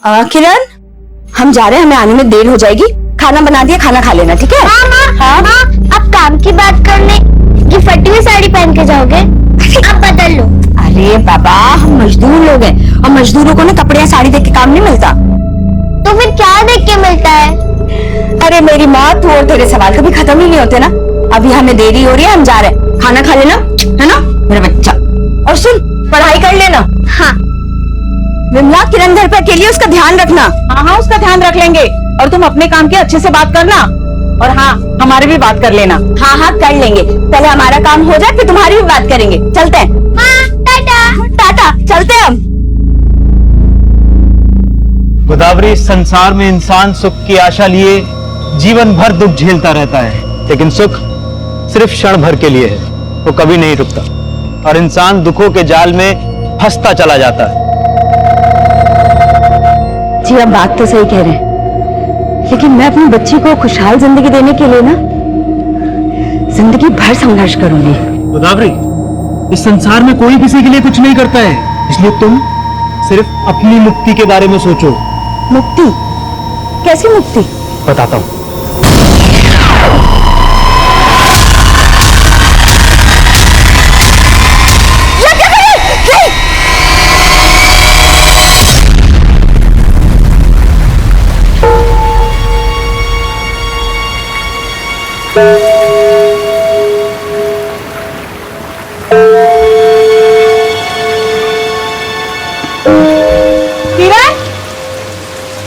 किरण, हम जा रहे हैं, हमें आने में देर हो जाएगी। खाना बना दिया, खाना खा लेना, ठीक है? हाँ, अब काम की बात करने ये फटी हुई साड़ी पहन के जाओगे? अब बदल लो। अरे बाबा, हम मजदूर लोग हैं और मजदूरों को ना कपड़े या साड़ी देख के काम नहीं मिलता। तो फिर क्या देख के मिलता है? अरे मेरी माँ, तू और तेरे सवाल कभी खत्म ही नहीं होते ना। अभी हमें देरी हो रही है, हम जा रहे हैं। खाना खा लेना, है ना मेरा बच्चा? और सुन, पढ़ाई कर लेना। हाँ। विमला, किरण घर पे अकेली है, उसका ध्यान रखना। हाँ, उसका ध्यान रख लेंगे। और तुम अपने काम की अच्छे से बात करना, और हाँ, हमारी भी बात कर लेना। हाँ, कर लेंगे। पहले हमारा काम हो जाए, फिर तुम्हारी भी बात करेंगे। चलते हैं। हाँ, टाटा। टाटा, चलते हैं हम। गोदावरी, संसार में इंसान सुख की आशा लिए जीवन भर दुख झेलता रहता है, लेकिन सुख सिर्फ क्षण भर के लिए है, वो कभी नहीं रुकता और इंसान दुखों के जाल में फंसता चला जाता है। जी, आप बात तो सही कह रहे हैं, लेकिन मैं अपनी बच्ची को खुशहाल जिंदगी देने के लिए ना जिंदगी भर संघर्ष करूंगी। गोदावरी, इस संसार में कोई किसी के लिए कुछ नहीं करता है, इसलिए तुम सिर्फ अपनी मुक्ति के बारे में सोचो। मुक्ति? कैसी मुक्ति? बताता हूं।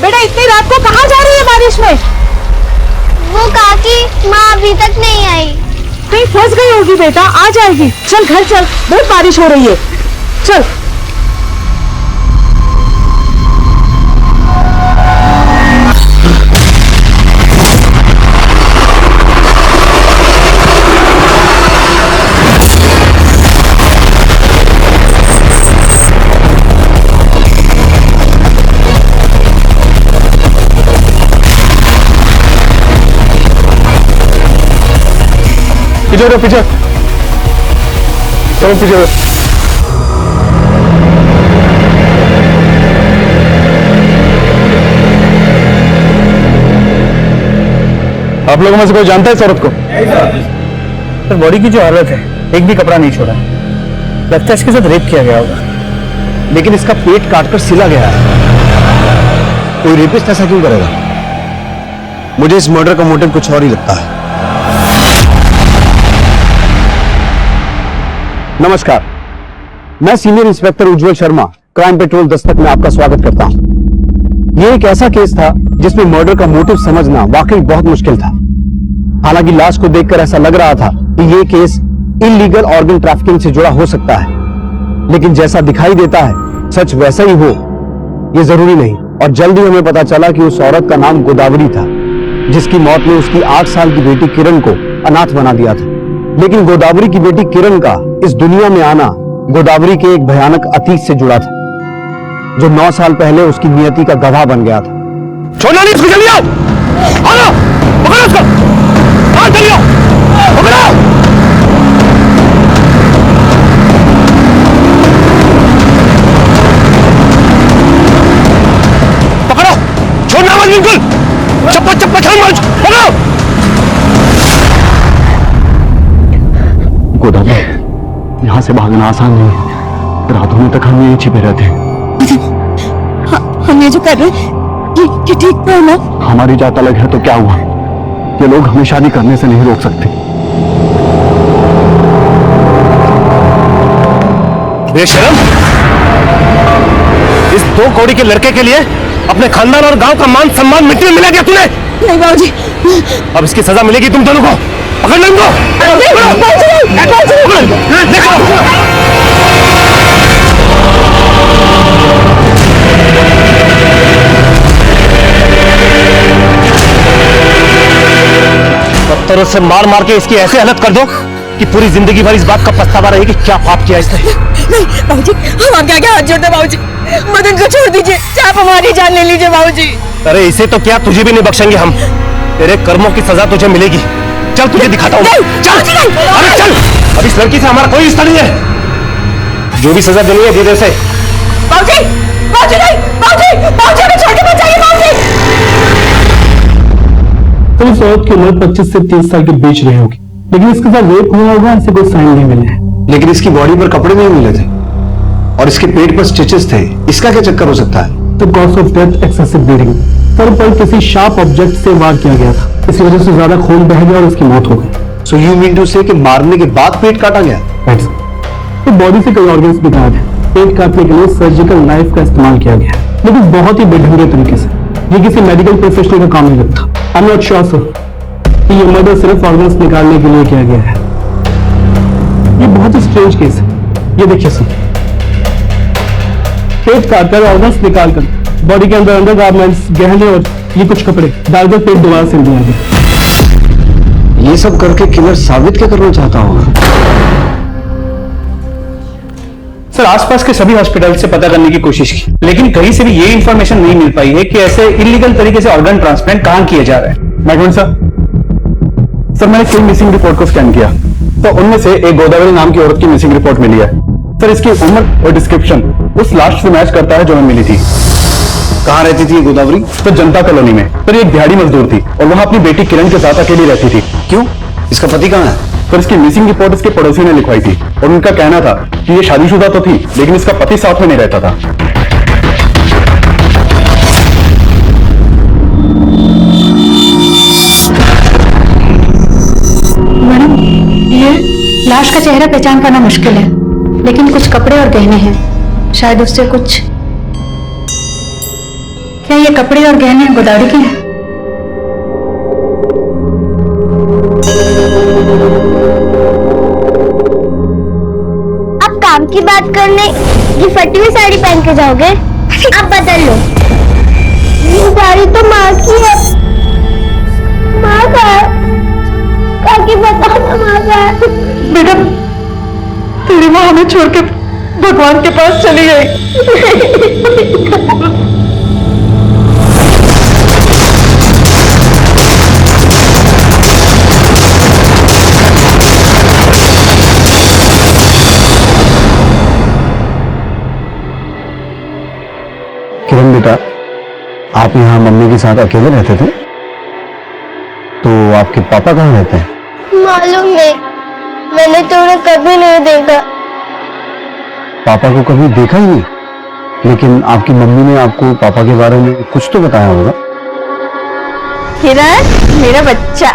बेटा, इतनी रात को कहाँ जा रही है बारिश में? वो काकी, माँ अभी तक नहीं आई। कहीं फंस गई होगी बेटा, आ जाएगी। चल घर चल, बहुत बारिश हो रही है। चल। पीछे चलो, पीछे। आप लोगों में से कोई जानता है इस औरत को? सर, बॉडी की जो हालत है, एक भी कपड़ा नहीं छोड़ा, लगता है इसके साथ रेप किया गया होगा। लेकिन इसका पेट काटकर सिला गया है। कोई रेपिस्ट ऐसा क्यों करेगा? मुझे इस मर्डर का मोटिव कुछ और ही लगता है। नमस्कार, मैं सीनियर इंस्पेक्टर उज्जवल शर्मा, क्राइम पेट्रोल दस्तक में आपका स्वागत करता हूं। यह एक ऐसा केस था जिसमें मर्डर का मोटिव समझना वाकई बहुत मुश्किल था। हालांकि लाश को देखकर ऐसा लग रहा था कि यह केस इलीगल ऑर्गन ट्रैफिकिंग से जुड़ा हो सकता है, लेकिन जैसा दिखाई देता है सच वैसा ही हो यह जरूरी नहीं। और जल्द ही हमें पता चला कि उस औरत का नाम गोदावरी था, जिसकी मौत ने उसकी 8 साल की बेटी किरण को अनाथ बना दिया था। लेकिन गोदावरी की बेटी किरण का इस दुनिया में आना गोदावरी के एक भयानक अतीत से जुड़ा था, जो 9 साल पहले उसकी नियति का गवाह बन गया था। छोड़ना नहीं, इसको जल्दी आओ, आओ, पकड़ो उसको, आओ जल्दी आओ, पकड़ो। पकड़ो, छोड़ना मत बिल्कुल, चप्पा चप्पा छोड़ मत, पकड़ो। गोदावरी, यहाँ से भागना आसान नहीं है। रातों में तक हम यहीं छिपे रहते हैं। हम ये जो कर रहे हैं ये ठीक तो है ना? हमारी जात अलग है तो क्या हुआ? ये लोग हमें शादी करने से नहीं रोक सकते। बेशरम, इस 2 कौड़ी के लड़के के लिए अपने खानदान और गांव का मान सम्मान मिट्टी में मिला दिया तूने। नहीं बाबूजी, अब इसकी सजा मिलेगी तुम दोनों को। पकड़ लो इनको। पत्थरों से मार मार के इसकी ऐसी हालत कर दो कि पूरी जिंदगी भर इस बात का पछतावा रहेगी कि क्या पाप किया इसने। नहीं बाबूजी, हम आपके आगे हाथ जोड़ते हैं बाबूजी, मदन को छोड़ दीजिए, आप हमारी जान ले लीजिए बाबूजी। अरे इसे तो क्या, तुझे भी नहीं बख्शेंगे हम। तेरे कर्मों की सजा तुझे मिलेगी। चल तुझे दिखाता हूँ। चल, अरे चल, अब इस लड़की से हमारा कोई रिश्ता नहीं है। जो भी सजा देनी है दे दे उसे। बाबूजी, बाबूजी नहीं, बाबूजी हमें छोड़ के बचाइए बाबूजी। तुम इस औरत की उम्र 25 से 30 साल के बीच रही होगी, लेकिन इसके साथ रेप हुआ होगा ऐसे कोई साइन नहीं मिले हैं। लेकिन इसकी बॉडी पर कपड़े नहीं मिले थे और इसके पेट पर स्टिचेस थे, इसका क्या चक्कर हो सकता है? तो cause of death excessive bleeding, sir पर किसी शार्प ऑब्जेक्ट से वार किया गया था, इसी वजह से ज्यादा खून बह गया और उसकी मौत हो गई। सो यू मीन टू से कि मारने के बाद पेट काटा गया? तो बॉडी से कई ऑर्गन्स भी गायब है। पेट काटने के लिए सर्जिकल नाइफ का इस्तेमाल किया गया है, लेकिन बहुत ही बेढंगे तरीके से। ये किसी मेडिकल प्रोफेशनल का काम नहीं लगता। I am not sure sir कि ये मर्डर सिर्फ ऑर्गन्स निकालने के लिए किया गया है। ये बहुत ही स्ट्रेंज केस है। ये देखिए सर, पेट काटकर ऑर्गन्स निकालकर बॉडी के अंदर अंडरगारमेंट्स, गहने और ये कुछ कपड़े डालकर पेट दोबारा सिल दिया गया। ये सब करके किलर साबित क्या करना चाहता होगा? सर आसपास के सभी हॉस्पिटल से पता करने की कोशिश की, लेकिन कहीं से भी ये इंफॉर्मेशन नहीं मिल पाई है कि ऐसे इलीगल तरीके से ऑर्गन ट्रांसप्लांट कहां किए जा रहे हैं। मैडम सर मैंने कई मिसिंग रिपोर्ट को स्कैन किया, तो उनमें से एक गोदावरी नाम की औरत की मिसिंग रिपोर्ट मिली है। सर इसकी उम्र और डिस्क्रिप्शन उस लास्ट से मैच करता है जो हमें मिली थी। कहाँ रहती थी ये गोदावरी? तो जनता कॉलोनी में। सर ये एक दिहाड़ी मजदूर थी और वहां अपनी बेटी किरण के साथ अकेली रहती थी। क्यों? इसका पति कहाँ है? पर इसकी मिसिंग रिपोर्ट इसके पड़ोसी ने लिखवाई थी और उनका कहना था कि ये शादीशुदा तो थी, लेकिन इसका पति साथ में नहीं रहता था। मैडम, ये लाश का चेहरा पहचान पाना मुश्किल है, लेकिन कुछ कपड़े और गहने हैं। शायद उससे कुछ। क्या ये कपड़े और गहने गोदावरी के हैं? अब काम की बात करने ये फटी हुई साड़ी पहन के जाओगे? अब बदल लो। ये साड़ी तो माँ की है। माँ का है। काकी बताओ ना माँ का है। बेटा तेरी माँ हमें छोड़ के भगवान के पास चली गई। किरण बेटा, आप यहाँ मम्मी के साथ अकेले रहते थे, तो आपके पापा कहाँ रहते हैं? मालूम नहीं, मैंने तो उन्हें कभी नहीं देखा। पापा को कभी देखा ही नहीं, लेकिन आपकी मम्मी ने आपको पापा के बारे में कुछ तो बताया होगा। किरण मेरा बच्चा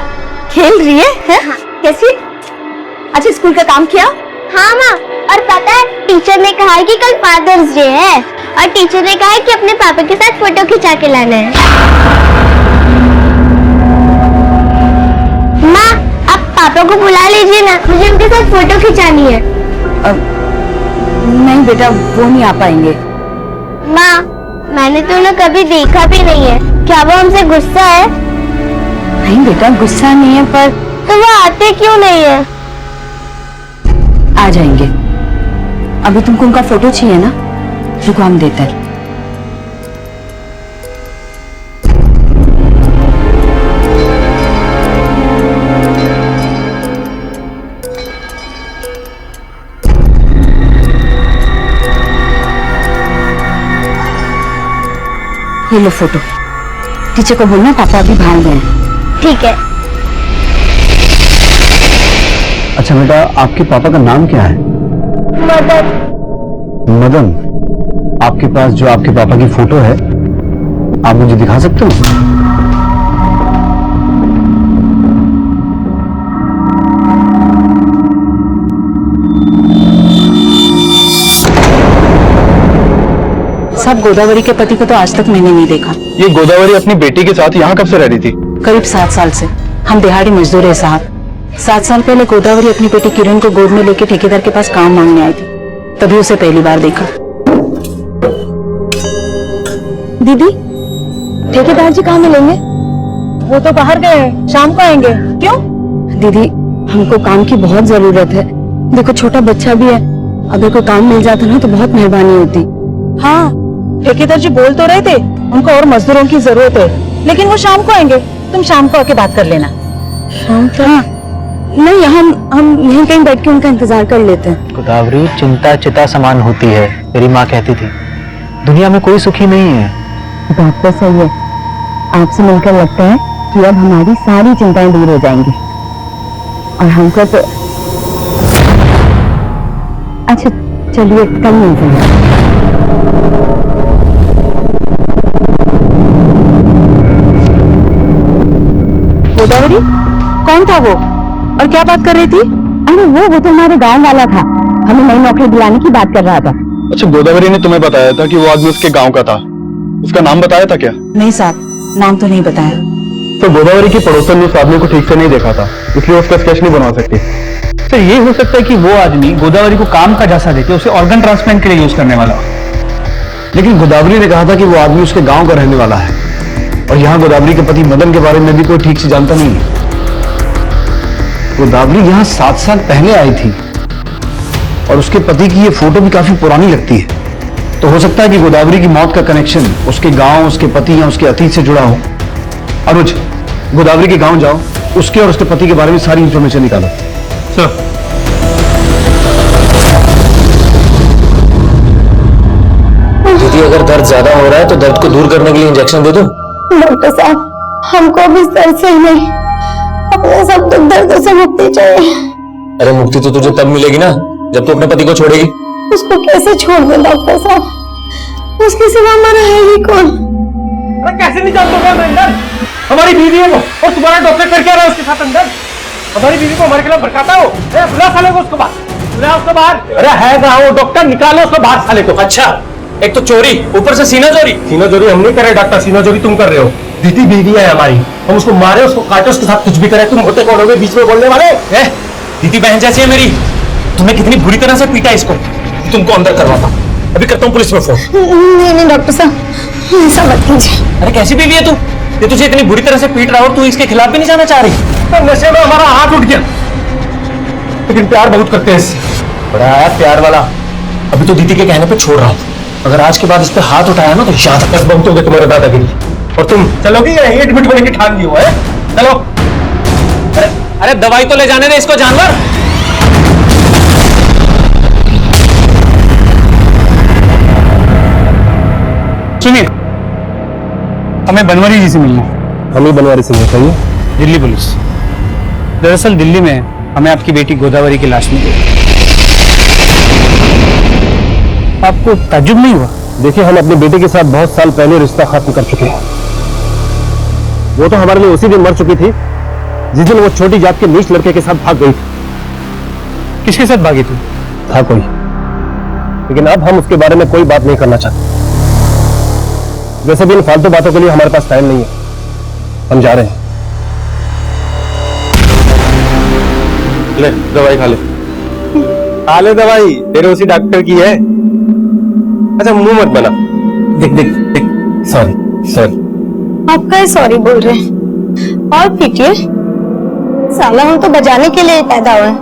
खेल रही है? हाँ। कैसी? अच्छा स्कूल का काम किया? हाँ माँ, और पता है टीचर ने कहा है कि कल फादर्स डे है और टीचर ने कहा है कि अपने पापा के साथ फोटो खिंचा के लाना है। माँ आप पापा को बुला लीजिए ना, मुझे उनके साथ फोटो खिंचानी है। नहीं बेटा वो नहीं आ पाएंगे। माँ मैंने तो उन्हें कभी देखा भी नहीं है, क्या वो हमसे गुस्सा है? नहीं बेटा गुस्सा नहीं है, पर तो वो आते क्यों नहीं है? आ जाएंगे। अभी तुमको उनका फोटो चाहिए ना, रुको हम देते हैं। ये लो फोटो। टीचर को बोलना पापा अभी बाहर गए हैं। ठीक है। अच्छा बेटा, आपके पापा का नाम क्या है? मदन। मदन। आपके पास जो आपके पापा की फोटो है, आप मुझे दिखा सकते हो? सब गोदावरी के पति को तो आज तक मैंने नहीं देखा। ये गोदावरी अपनी बेटी के साथ यहाँ कब से रह रही थी? करीब 7 साल से। हम दिहाड़ी मजदूर है साहब। 7 साल पहले गोदावरी अपनी बेटी किरण को गोद में लेके ठेकेदार के पास काम मांगने आई थी, तभी उसे पहली बार देखा। दीदी ठेकेदार जी कहाँ मिलेंगे? वो तो बाहर गए हैं, शाम को आएंगे। क्यों? दीदी हमको काम की बहुत जरूरत है। देखो छोटा बच्चा भी है, अगर कोई काम मिल जाता ना तो बहुत मेहरबानी होती। हाँ ठेकेदार जी बोल तो रहे थे उनको और मजदूरों की जरूरत है, लेकिन वो शाम को आएंगे। तुम शाम को आके बात कर लेना। शाम तक? हाँ। नहीं हम यहीं कहीं बैठ के उनका इंतजार कर लेते हैं। गोदावरी चिंता चिता समान होती है, मेरी माँ कहती थी। दुनिया में कोई सुखी नहीं है। बात तो सही है। आपसे मिलकर लगता है कि अब हमारी सारी चिंताएं दूर हो जाएंगी और हमको तो अच्छा चलिए कल मिलते हैं। गोदावरी कौन था वो और क्या बात कर रही थी? अरे वो तो हमारे गांव वाला था, हमें नई नौकरी दिलाने की बात कर रहा था। अच्छा, गोदावरी ने तुम्हें बताया था कि वो आदमी उसके गांव का था, उसका नाम बताया था क्या? नहीं साहब, नाम तो नहीं बताया। तो गोदावरी की पड़ोसन ने उस आदमी को ठीक से नहीं देखा था, इसलिए उसका स्केच नहीं बनवा सकती। सर ये हो सकता है कि वो आदमी गोदावरी को काम का झांसा देके उसे ऑर्गन ट्रांसप्लांट के लिए यूज करने वाला हो। लेकिन गोदावरी ने कहा था कि वो आदमी उसके गांव का रहने वाला है और यहाँ गोदावरी के पति मदन के बारे में भी कोई ठीक से जानता नहीं है। गोदावरी यहाँ 7 साल पहले आई थी और उसके पति की ये फोटो भी काफी पुरानी लगती है। तो हो सकता है कि गोदावरी की मौत का कनेक्शन उसके गांव, उसके पति या उसके अतीत से जुड़ा हो। अनुज, गोदावरी के गांव जाओ, उसके और उसके पति के बारे में सारी इंफॉर्मेशन निकालो। सर दीदी, अगर दर्द ज्यादा हो रहा है तो दर्द को दूर करने के लिए इंजेक्शन दे दूं? डॉक्टर साहब, हमको भी सर से ही नहीं, अपने सब दुख दर्द से मुक्ति चाहिए। अरे मुक्ति तो तुझे तब मिलेगी ना जब तू अपने पति को छोड़ेगी। उसको कैसे छोड़ दे डॉक्टर साहब, उसके सिवा हमारा है ही कौन? अरे कैसे नहीं जानते अंदर? हमारी बीवी है वो, और तुम्हारा डॉक्टर कर क्या रहा है उसके साथ अंदर? हमारी बीवी को हमारे खिलाफ भड़काता हो। बुला साले को उसको बाहर, बुला उसको बाहर। अरे है कहाँ वो डॉक्टर, निकालो उसको बाहर साले को। अच्छा, एक तो चोरी, ऊपर से सीना चोरी। सीना चोरी हम नहीं कर रहे डॉक्टर, सीना चोरी तुम कर रहे हो। दीदी बीवी है हमारी, हम उसको मारे, उसको काटे, उसके साथ कुछ भी करे। तुम होते कौन हो बीच में बोलने वाले? दीदी बहन जैसी है मेरी, तुमने कितनी बुरी तरह से पीटा इसको, तुमको अंदर करवाता। अभी करता हूँ पुलिस में फोन। नहीं डॉक्टर साहब, ऐसा मत कीजिए। अरे कैसी बीवी है तू, ये तुझे इतनी बुरी तरह से पीट रहा हो, तू इसके खिलाफ भी नहीं जाना चाह रही? तो नशे में हमारा हाथ उठ गया, लेकिन प्यार बहुत करते हैं इससे। बड़ा है प्यार वाला। अभी तो दीदी के कहने पे छोड़ रहा हूँ, अगर आज के बाद इस पे हाथ उठाया ना तो याद बस बहुत हो गए तुम्हारे दादागिरी। और तुम चलोगी या एडमिट होने की ठान ली हो है? चलो। अरे दवाई तो ले जाने दे इसको जानवर। सुनिए, हमें बनवारी जी से मिलना है। हमें बनवारी से नहीं चाहिए। दिल्ली पुलिस। दरअसल दिल्ली में हमें आपकी बेटी गोदावरी की लाश मिली। आपको ताज्जुब नहीं हुआ? देखिए, हम अपने बेटे के साथ बहुत साल पहले रिश्ता खत्म कर चुके हैं। वो तो हमारे लिए उसी दिन मर चुकी थी जिस दिन वो छोटी जात के नीच लड़के के साथ भाग गई थी। किसके साथ भागी थी? था कोई, लेकिन अब हम उसके बारे में कोई बात नहीं करना चाहते। वैसे भी इन फालतू बातों के लिए हमारे पास टाइम नहीं है, हम जा रहे हैं। ले दवाई खा ले। खा ले दवाई, तेरे उसी डॉक्टर की है। अच्छा मुंह मत बना। देख देख देख, सॉरी सॉरी। आप क्या सॉरी बोल रहे हैं? और पीटिए, साला हम तो बजाने के लिए ही पैदा हुए हैं।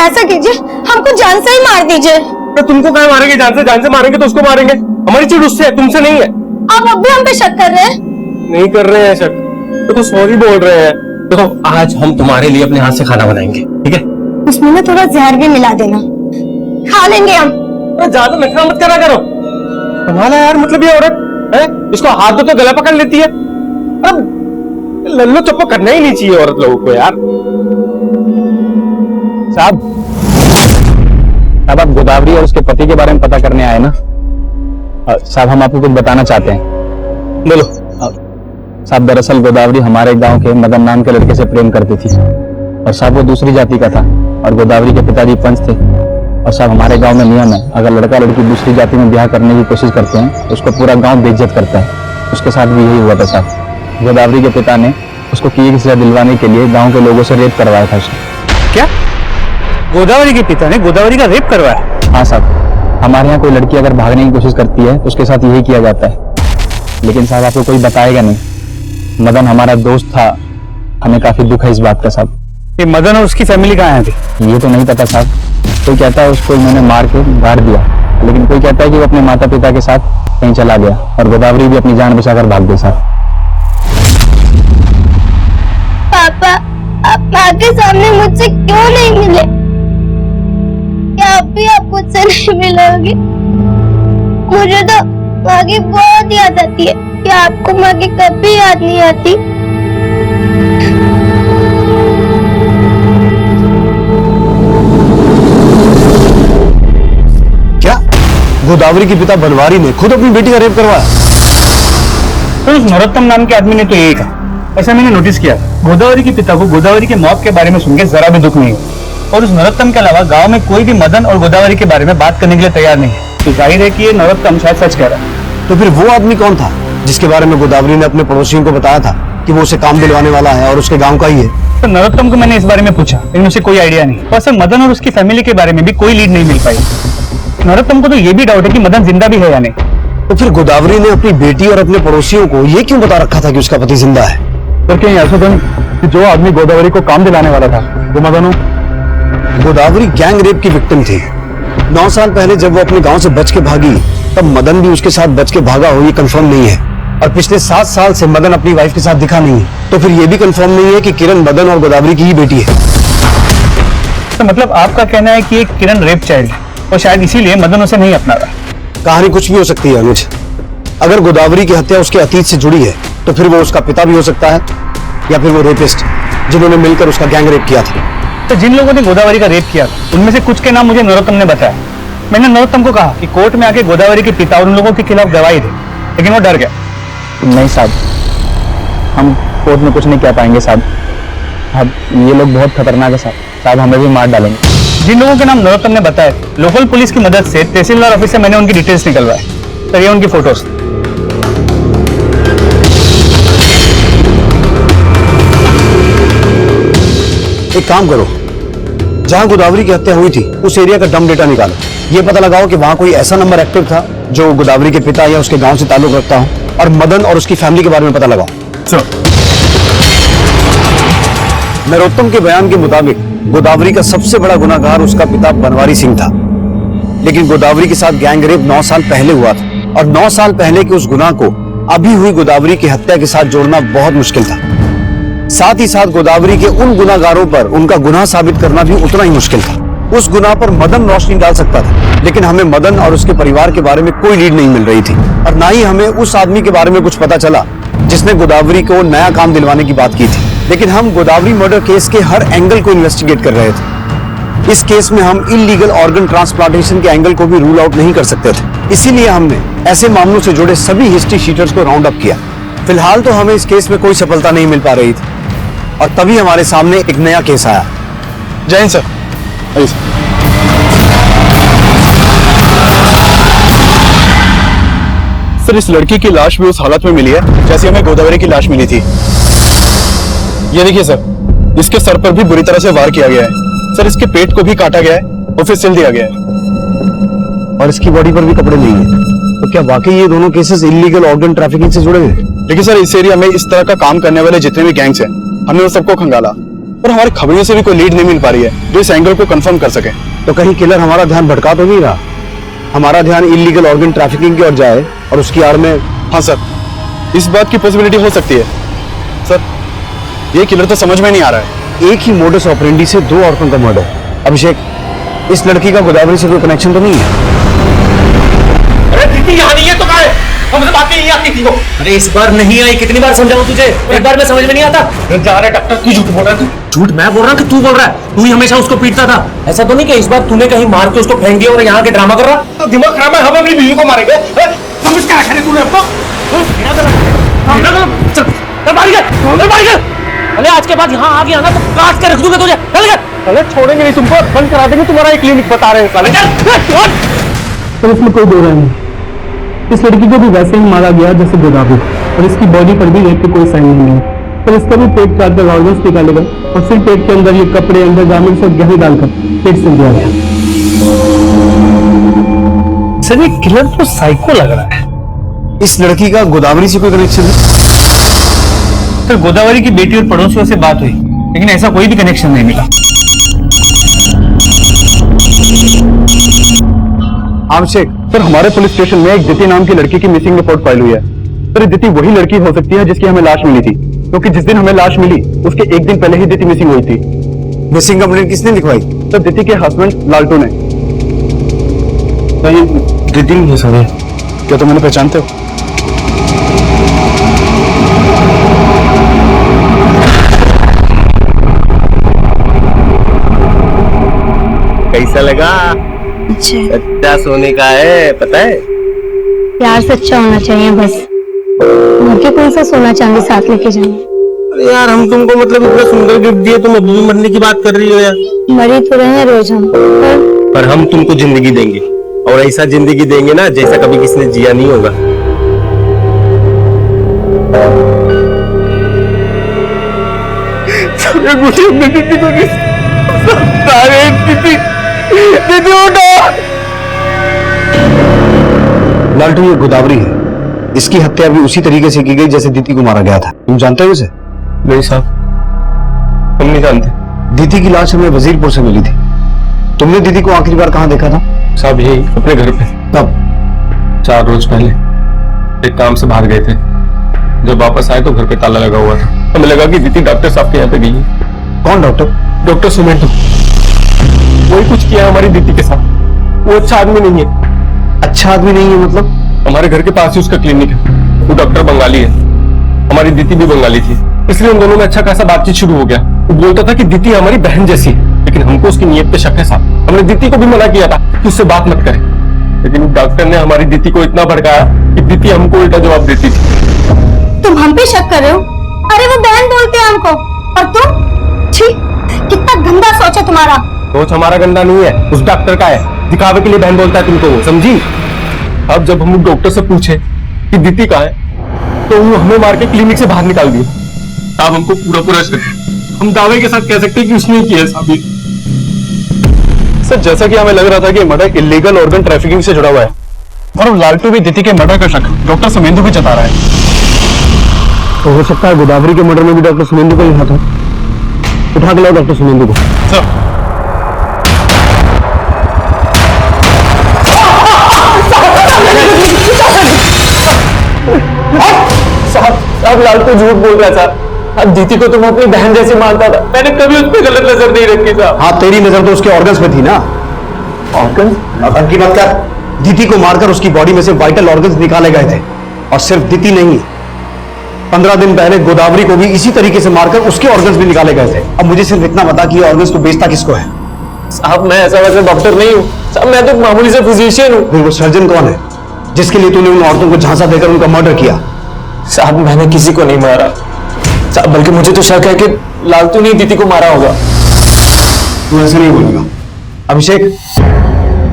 ऐसा कीजिए, हमको जान से ही मार दीजिए। तो तुमको क्या मारेंगे? जान से मारेंगे तो उसको मारेंगे। हमारी चिढ़ उससे है, तुमसे नहीं है। आप अब भी हम पे शक कर रहे हैं? नहीं कर रहे हैं शक, तो सॉरी बोल रहे हैं। देखो, आज हम तुम्हारे लिए अपने हाथ से खाना बनाएंगे, ठीक है? उसमें ना थोड़ा जहर भी मिला देना, खा लेंगे हम। ज्यादा नखरा मत करा करो। कमाल है यार, मतलब ये औरत है, इसको हाथ दो तो गला पकड़ लेती है। अब लल्लो चप्पो करना ही नहीं चाहिए औरत लोगों को यार। साहब, अब आप गोदावरी और उसके पति के बारे में पता करने आए ना? साहब, हम आपको कुछ बताना चाहते हैं। बोलो। साहब, दरअसल गोदावरी हमारे गांव के मदन नाम के लड़के से प्रेम करती थी और साहब वो दूसरी जाति का था और गोदावरी के पिताजी पंच थे। और साहब हमारे गांव में नियम है, अगर लड़का लड़की दूसरी जाति में ब्याह करने की कोशिश करते हैं तो उसको पूरा गांव बेइज्जत करता है। उसके साथ भी यही हुआ था साहब। गोदावरी के पिता ने उसको किए की सजा दिलवाने के लिए गांव के लोगों से रेप करवाया था उसने। क्या? गोदावरी के पिता ने गोदावरी का रेप करवाया? हाँ साहब, हमारे यहाँ कोई लड़की अगर भागने की कोशिश करती है तो उसके साथ यही किया जाता है। लेकिन साहब आपको कोई बताएगा नहीं, मदन हमारा दोस्त था, हमें काफी दुख है इस बात का साहब। ये मदन और उसकी फैमिली कहाँ थी? ये तो नहीं पता साहब। कोई कहता है उसको इन्होंने मार के गाड़ दिया, लेकिन कोई कहता है कि वो अपने माता पिता के साथ कहीं चला गया और गोदावरी भी अपनी जान बचाकर भाग गई साहब। पापा, आप माँ के सामने मुझसे क्यों नहीं मिले? क्या अब भी आप मुझसे नहीं मिलोगे? मुझे तो माँ की बहुत याद आती है। क्या आपको माँ की कभी याद नहीं आती? क्या गोदावरी के पिता बनवारी ने खुद अपनी बेटी का रेप करवाया? तो उस नरोत्तम नाम के आदमी ने तो यही कहा। ऐसा मैंने नोटिस किया। गोदावरी के पिता को गोदावरी के मौत के बारे में सुन के जरा भी दुख नहीं हुआ। और उस नरोत्तम के अलावा गांव में कोई भी मदन और गोदावरी के बारे में बात करने के लिए तैयार नहीं है। तो जाहिर है कि ये नरोत्तम शायद सच कह रहा है। तो फिर वो आदमी कौन था जिसके बारे में गोदावरी ने अपने पड़ोसियों को बताया था कि वो उसे काम दिलवाने वाला है और उसके गांव का ही है? तो नरोत्तम को मैंने इस बारे में पूछा, लेकिन उसे कोई आइडिया नहीं। और सर मदन और उसकी फैमिली के बारे में भी कोई लीड नहीं मिल पाई। नरोत्तम को तो ये भी डाउट है कि मदन जिंदा भी है या नहीं। तो फिर गोदावरी ने अपनी बेटी और अपने पड़ोसियों को ये क्यों बता रखा था कि उसका पति जिंदा है? तो कहीं ऐसा तो नहीं कि जो आदमी गोदावरी को काम दिलाने वाला था वो मदन हो? गोदावरी गैंग रेप की विक्टिम थी। 9 साल पहले जब वो अपने गांव से बच के भागी तब मदन भी उसके साथ बच के भागा हो, ये कंफर्म नहीं है। और पिछले 7 साल से मदन अपनी वाइफ के साथ दिखा नहीं है। तो फिर ये भी कंफर्म नहीं है कि किरण मदन और गोदावरी की ही बेटी है। तो मतलब आपका कहना है कि ये किरण रेप चाइल्ड है और शायद इसीलिए मदन उसे नहीं अपना रहा। कहानी कुछ भी हो सकती है अनुज। अगर गोदावरी की हत्या उसके अतीत से जुड़ी है तो फिर वो उसका पिता भी हो सकता है या फिर वो रेपिस्ट जिन्होंने मिलकर उसका गैंग रेप किया था। तो जिन लोगों ने गोदावरी का रेप किया उनमें से कुछ के नाम मुझे नरोत्तम ने बताया। मैंने नरोत्तम को कहा कि कोर्ट में आके गोदावरी के पिता और उन लोगों के खिलाफ गवाही दे, लेकिन वो डर गया। नहीं साहब, हम कोर्ट में कुछ नहीं कह पाएंगे साहब। अब ये लोग बहुत खतरनाक है साहब, हमें भी मार डालेंगे। जिन लोगों के नाम नरोत्तम ने बताया लोकल पुलिस की मदद से तहसीलदार ऑफिस से मैंने उनकी डिटेल्स निकलवाए। तो ये उनकी फोटोज। एक काम करो, जहां गोदावरी की हत्या हुई थी उस एरिया का डम डेटा निकालो। ये पता लगाओ कि वहां कोई ऐसा नंबर एक्टिव था जो गोदावरी के पिता या उसके गांव से ताल्लुक रखता हो, और मदन और उसकी फैमिली के बारे में पता लगाओ। नरोत्तम के बयान के मुताबिक गोदावरी का सबसे बड़ा गुनाहगार उसका पिता बनवारी सिंह था, लेकिन गोदावरी के साथ गैंग रेप 9 साल पहले हुआ था और 9 साल पहले के उस गुनाह को अभी हुई गोदावरी की हत्या के साथ जोड़ना बहुत मुश्किल था। साथ ही साथ गोदावरी के उन गुनाहगारों पर उनका गुनाह साबित करना भी उतना ही मुश्किल था। उस गुनाह पर मदन रोशनी डाल सकता था, लेकिन हमें मदन और उसके परिवार के बारे में कोई लीड नहीं मिल रही थी और ना ही हमें उस आदमी के बारे में कुछ पता चला जिसने गोदावरी को नया काम दिलवाने की बात की थी। लेकिन हम गोदावरी मर्डर केस के हर एंगल को इन्वेस्टिगेट कर रहे थे। इस केस में हम इलीगल ऑर्गन ट्रांसप्लांटेशन के एंगल को भी रूल आउट नहीं कर सकते थे। इसीलिए हमने ऐसे मामलों से जुड़े सभी हिस्ट्री शीटर्स को राउंड अप किया। फिलहाल तो हमें इस केस में कोई सफलता नहीं मिल पा रही थी और तभी हमारे सामने एक नया केस आया। जय हिंद सर। सर, इस लड़की की लाश भी उस हालत में मिली है जैसे हमें गोदावरी की लाश मिली थी। ये देखिए सर, इसके सर पर भी बुरी तरह से वार किया गया है। सर, इसके पेट को भी काटा गया है और फिर सिल दिया गया है। और इसकी बॉडी पर भी कपड़े नहीं है। तो क्या वाकई ये दोनों केसेस इलीगल ऑर्गन ट्रैफिकिंग से जुड़े हुए हैं? देखिए सर, इस एरिया में इस तरह का काम करने वाले जितने भी गैंग्स हैं, हमने उन सबको खंगाला और हमारी खबरों से भी कोई लीड नहीं मिल पा रही है जो इस एंगल को कंफर्म कर सके। तो कहीं किलर हमारा ध्यान भटका तो नहीं रहा? हमारा ध्यान इलीगल ऑर्गन ट्रैफिकिंग की ओर जाए और उसकी आड़ में। हाँ सर, इस बात की पॉसिबिलिटी हो सकती है। सर, ये किलर तो समझ में नहीं आ रहा है। एक ही मोडस ऑपरेंडी से 2 औरतों का मर्डर। अभिषेक, इस लड़की का गोदावरी से कोई कनेक्शन तो नहीं है? अरे दीदी यहाँ नहीं है तो कहाँ है? हमसे बात नहीं आती थी वो। अरे इस बार नहीं आई, कितनी बार समझाऊं तुझे? एक बार में समझ में नहीं आता। जा रहा डॉक्टर, तू झूठ बोल रहा है। तू झूठ मैं बोल रहा हूँ कि तू बोल रहा है? तू ही हमेशा उसको पीटता था। ऐसा तो नहीं कि इस बार तूने कहीं मार के उसको फेंक दिया और यहाँ के ड्रामा कर रहा? तो दिमाग खराब है, हम अपनी बीवी को मारेंगे। समझ क्या रखा है तूने हमको? अरे आज के बाद यहाँ आ गया ना तो काट के रख दूंगा तुझे। अरे छोड़ेंगे नहीं तुमको, बंद करा देंगे तुम्हारा एक क्लिनिक बता रहे हैं। तो इसमें कोई दो राय नहीं। इस लड़की को भी वैसे ही मारा गया जैसे गोदावरी, और इसकी बॉडी पर भी रेप के कोई साइन नहीं है। पर इसका भी पेट काट कर ऑर्गन्स निकाले गए और फिर पेट के अंदर ये कपड़े, अंदर गारमेंट्स और गहने डालकर पेट सिल दिया गया। सर, ये किलर तो साइको लग रहा है। इस लड़की का गोदावरी से कोई कनेक्शन है? सर, गोदावरी की बेटी और पड़ोसियों से बात हुई लेकिन ऐसा कोई भी कनेक्शन नहीं मिला। अभिषेक, सर, हमारे पुलिस स्टेशन में एक दिति नाम की लड़की की मिसिंग रिपोर्ट फाइल हुई है। सर, दिति वही लड़की हो सकती है जिसकी हमें लाश मिली थी, क्योंकि जिस दिन हमें लाश मिली उसके एक दिन पहले ही दिति मिसिंग हुई थी। मिसिंग कंप्लेंट किसने लिखवाई? सर, दिति के हस्बैंड लालटू ने। दिति नहीं है सर, क्या तुम उन्हें पहचानते हो? कैसा लगा? सच्चा सोने का है, पता है? प्यार सच्चा होना चाहिए बस। मुझे कौन सा सोना चांदी साथ लेके जाना। अरे यार हम तुमको मतलब इतना सुंदर गिफ्ट दिए, तुम अभी भी मरने की बात कर रही हो यार। मरी तो रहे हैं रोज हम, पर हम तुमको जिंदगी देंगे, और ऐसा जिंदगी देंगे ना जैसा कभी किसी ने जिया नहीं होगा। लालटू, ये गोदावरी है। इसकी हत्या भी उसी तरीके से की गई जैसे दीति को मारा गया था। तुम जानते हो इसे? नहीं साहब, हम नहीं जानते। दीति की लाश हमें वजीरपुर से मिली थी। तुमने दीदी को आखिरी बार कहाँ देखा था? साहब यही अपने घर पे। तब 4 रोज पहले एक काम से बाहर गए थे। जब वापस आए तो घर पे ताला लगा हुआ था। हमें लगा कि दीदी डॉक्टर साहब के यहाँ पे गई है। कौन डॉक्टर? डॉक्टर सुमेंटो। वही कुछ किया हमारी दीदी के साथ। वो अच्छा आदमी नहीं है। अच्छा आदमी नहीं है मतलब? हमारे घर के पास ही उसका क्लिनिक है। वो डॉक्टर बंगाली है, हमारी दीदी भी बंगाली थी, इसलिए उन दोनों में अच्छा खासा बातचीत शुरू हो गया। वो बोलता था कि दीदी हमारी बहन जैसी है, लेकिन हमको उसकी नीयत पे शक है साहब। हमने दीदी को भी मना किया था कि उससे बात मत करें, लेकिन डॉक्टर ने हमारी दीदी को इतना भड़काया कि दीदी हमको उल्टा जवाब देती थी। तुम हम पे शक कर रहे हो? अरे वो बहन बोलते हैं हमको, और तुम? छी, कितना गंदा सोच है तुम्हारा। सोच हमारा गंदा नहीं है, उस डॉक्टर का है। दिखावे के लिए बहन बोलता है तुमको, वो समझी? अब जब हम डॉक्टर से पूछे कि दीदी कहाँ है, तो वो हमें मार के क्लिनिक से बाहर निकाल दिए। आप हमको पूरा पूरा शक है। हम दावे के साथ कह सकते हैं कि उसने किया साहब। सर, जैसा कि हमें लग रहा था कि मर्डर इलीगल ऑर्गन ट्रैफिकिंग से जुड़ा हुआ है, और लालटू भी दीदी के मर्डर का शक डॉक्टर सुमेंदु भी जता रहा है। तो हो सकता है गोदावरी के मर्डर में भी डॉक्टर सुमेंदु का ही हाथ हो। उठा के लाओ डॉक्टर सुमेंदु को। सर, साहब लालटू झूठ बोल रहा था। अब दीदी को तुम अपनी बहन जैसे मानता था। मैंने कभी उस पर गलत नजर नहीं रखी साहब। हाँ, तेरी नजर तो उसके ऑर्गन्स पे थी ना। ऑर्गन? ऑर्गन की बात कर। दीदी को मारकर उसकी बॉडी में से वाइटल ऑर्गन्स निकाले गए थे, और सिर्फ दीदी नहीं, 15 दिन पहले गोदावरी को भी इसी तरीके से मारकर उसके ऑर्गन्स भी निकाले गए थे। अब मुझे सिर्फ इतना बता कि ये ऑर्गन्स को बेचता किसको है? साहब मैं ऐसा वैसा डॉक्टर नहीं हूँ साहब, मैं तो मामूली से फिजिशियन हूँ। फिर वो सर्जन कौन है जिसके लिए तूने उन औरतों को झांसा देकर उनका मर्डर किया? साहब मैंने किसी को नहीं मारा साहब, बल्कि मुझे तो शक है कि लालटू ने दीदी को मारा होगा। तू ऐसे नहीं बोलेगा। अभिषेक,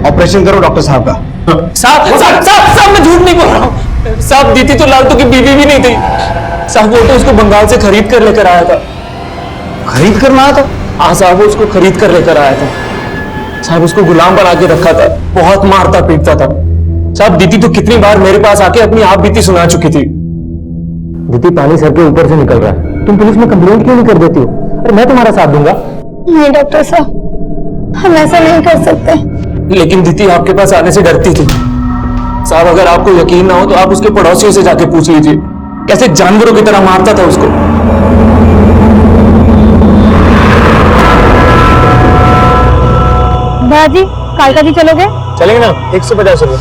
ऑपरेशन करो डॉक्टर साहब का। साहब साहब साहब साहब मैं झूठ नहीं बोल रहा हूँ साहब। दीदी तो लालटू की बीवी भी नहीं थी साहब, वो तो उसको बंगाल से खरीद कर लेकर आया था। खरीद कर लाया था? हाँ साहब, वो उसको खरीद कर लेकर आया था साहब। उसको गुलाम बना के रखा था, बहुत मारता पीटता था साहब। दीदी तो कितनी बार मेरे पास आके अपनी आप बीती सुना चुकी थी। दीदी पानी सर के ऊपर से निकल रहा है, तुम पुलिस में कंप्लेंट क्यों नहीं कर देती हो? अरे मैं तुम्हारा साथ दूंगा। नहीं डॉक्टर साहब, हम ऐसा नहीं कर सकते। लेकिन दीदी आपके पास आने से डरती थी साहब। अगर आपको यकीन ना हो तो आप उसके पड़ोसियों से जाके पूछ लीजिए, कैसे जानवरों की तरह मारता था उसको। दादी, कालका जी चलोगे? चलेंगे ना, 150 रुपए।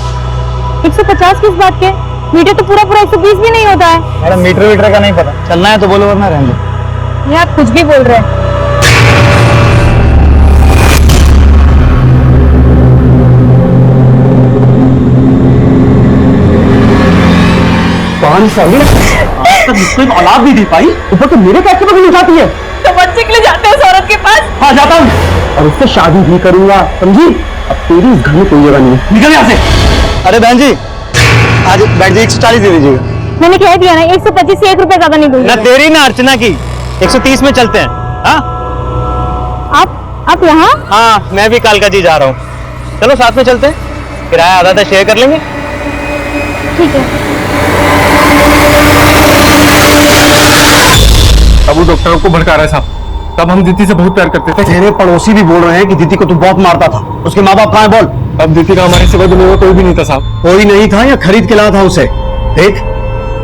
150 किस बात के? मीटर तो पूरा 120 भी नहीं होता है। मैडम मीटर वीटर का नहीं पता, चलना है तो बोलो वरना रहने दो। ये आप कुछ भी बोल रहे हैं। 5 साल कोई औलाद नहीं दे पाई, ऊपर तो मेरे पैसे पर भी उठाती है। तो बच्चे के लिए जाते हैं उस औरत के पास? हाँ जाता हूँ, और उससे शादी भी करूंगा, समझी? अब तेरी इस घर में कोई जगह नहीं है, निकल यहाँ से। अरे बहन जी, आज बैठ जाइए, 140 दे दीजिएगा। मैंने कह दिया ना, 125 से 1 रुपए ज्यादा नहीं दूंगी। ना तेरी ना अर्चना की, 130 में चलते हैं। हाँ आप यहाँ? हाँ, मैं भी कालका जी जा रहा हूँ, चलो साथ में चलते हैं, किराया आधा आधा शेयर कर लेंगे। ठीक है। अब वो डॉक्टर को भड़का रहा है साहब। तब हम दीदी से बहुत प्यार करते थे। तेरे पड़ोसी भी बोल रहे हैं कि दीदी को तू बहुत मारता था। उसके माँ बाप कहाँ है बोल? अब दीदी का हमारे सिवा दुनिया में कोई भी नहीं था साहब। कोई नहीं था या खरीद के लाया था उसे? देख,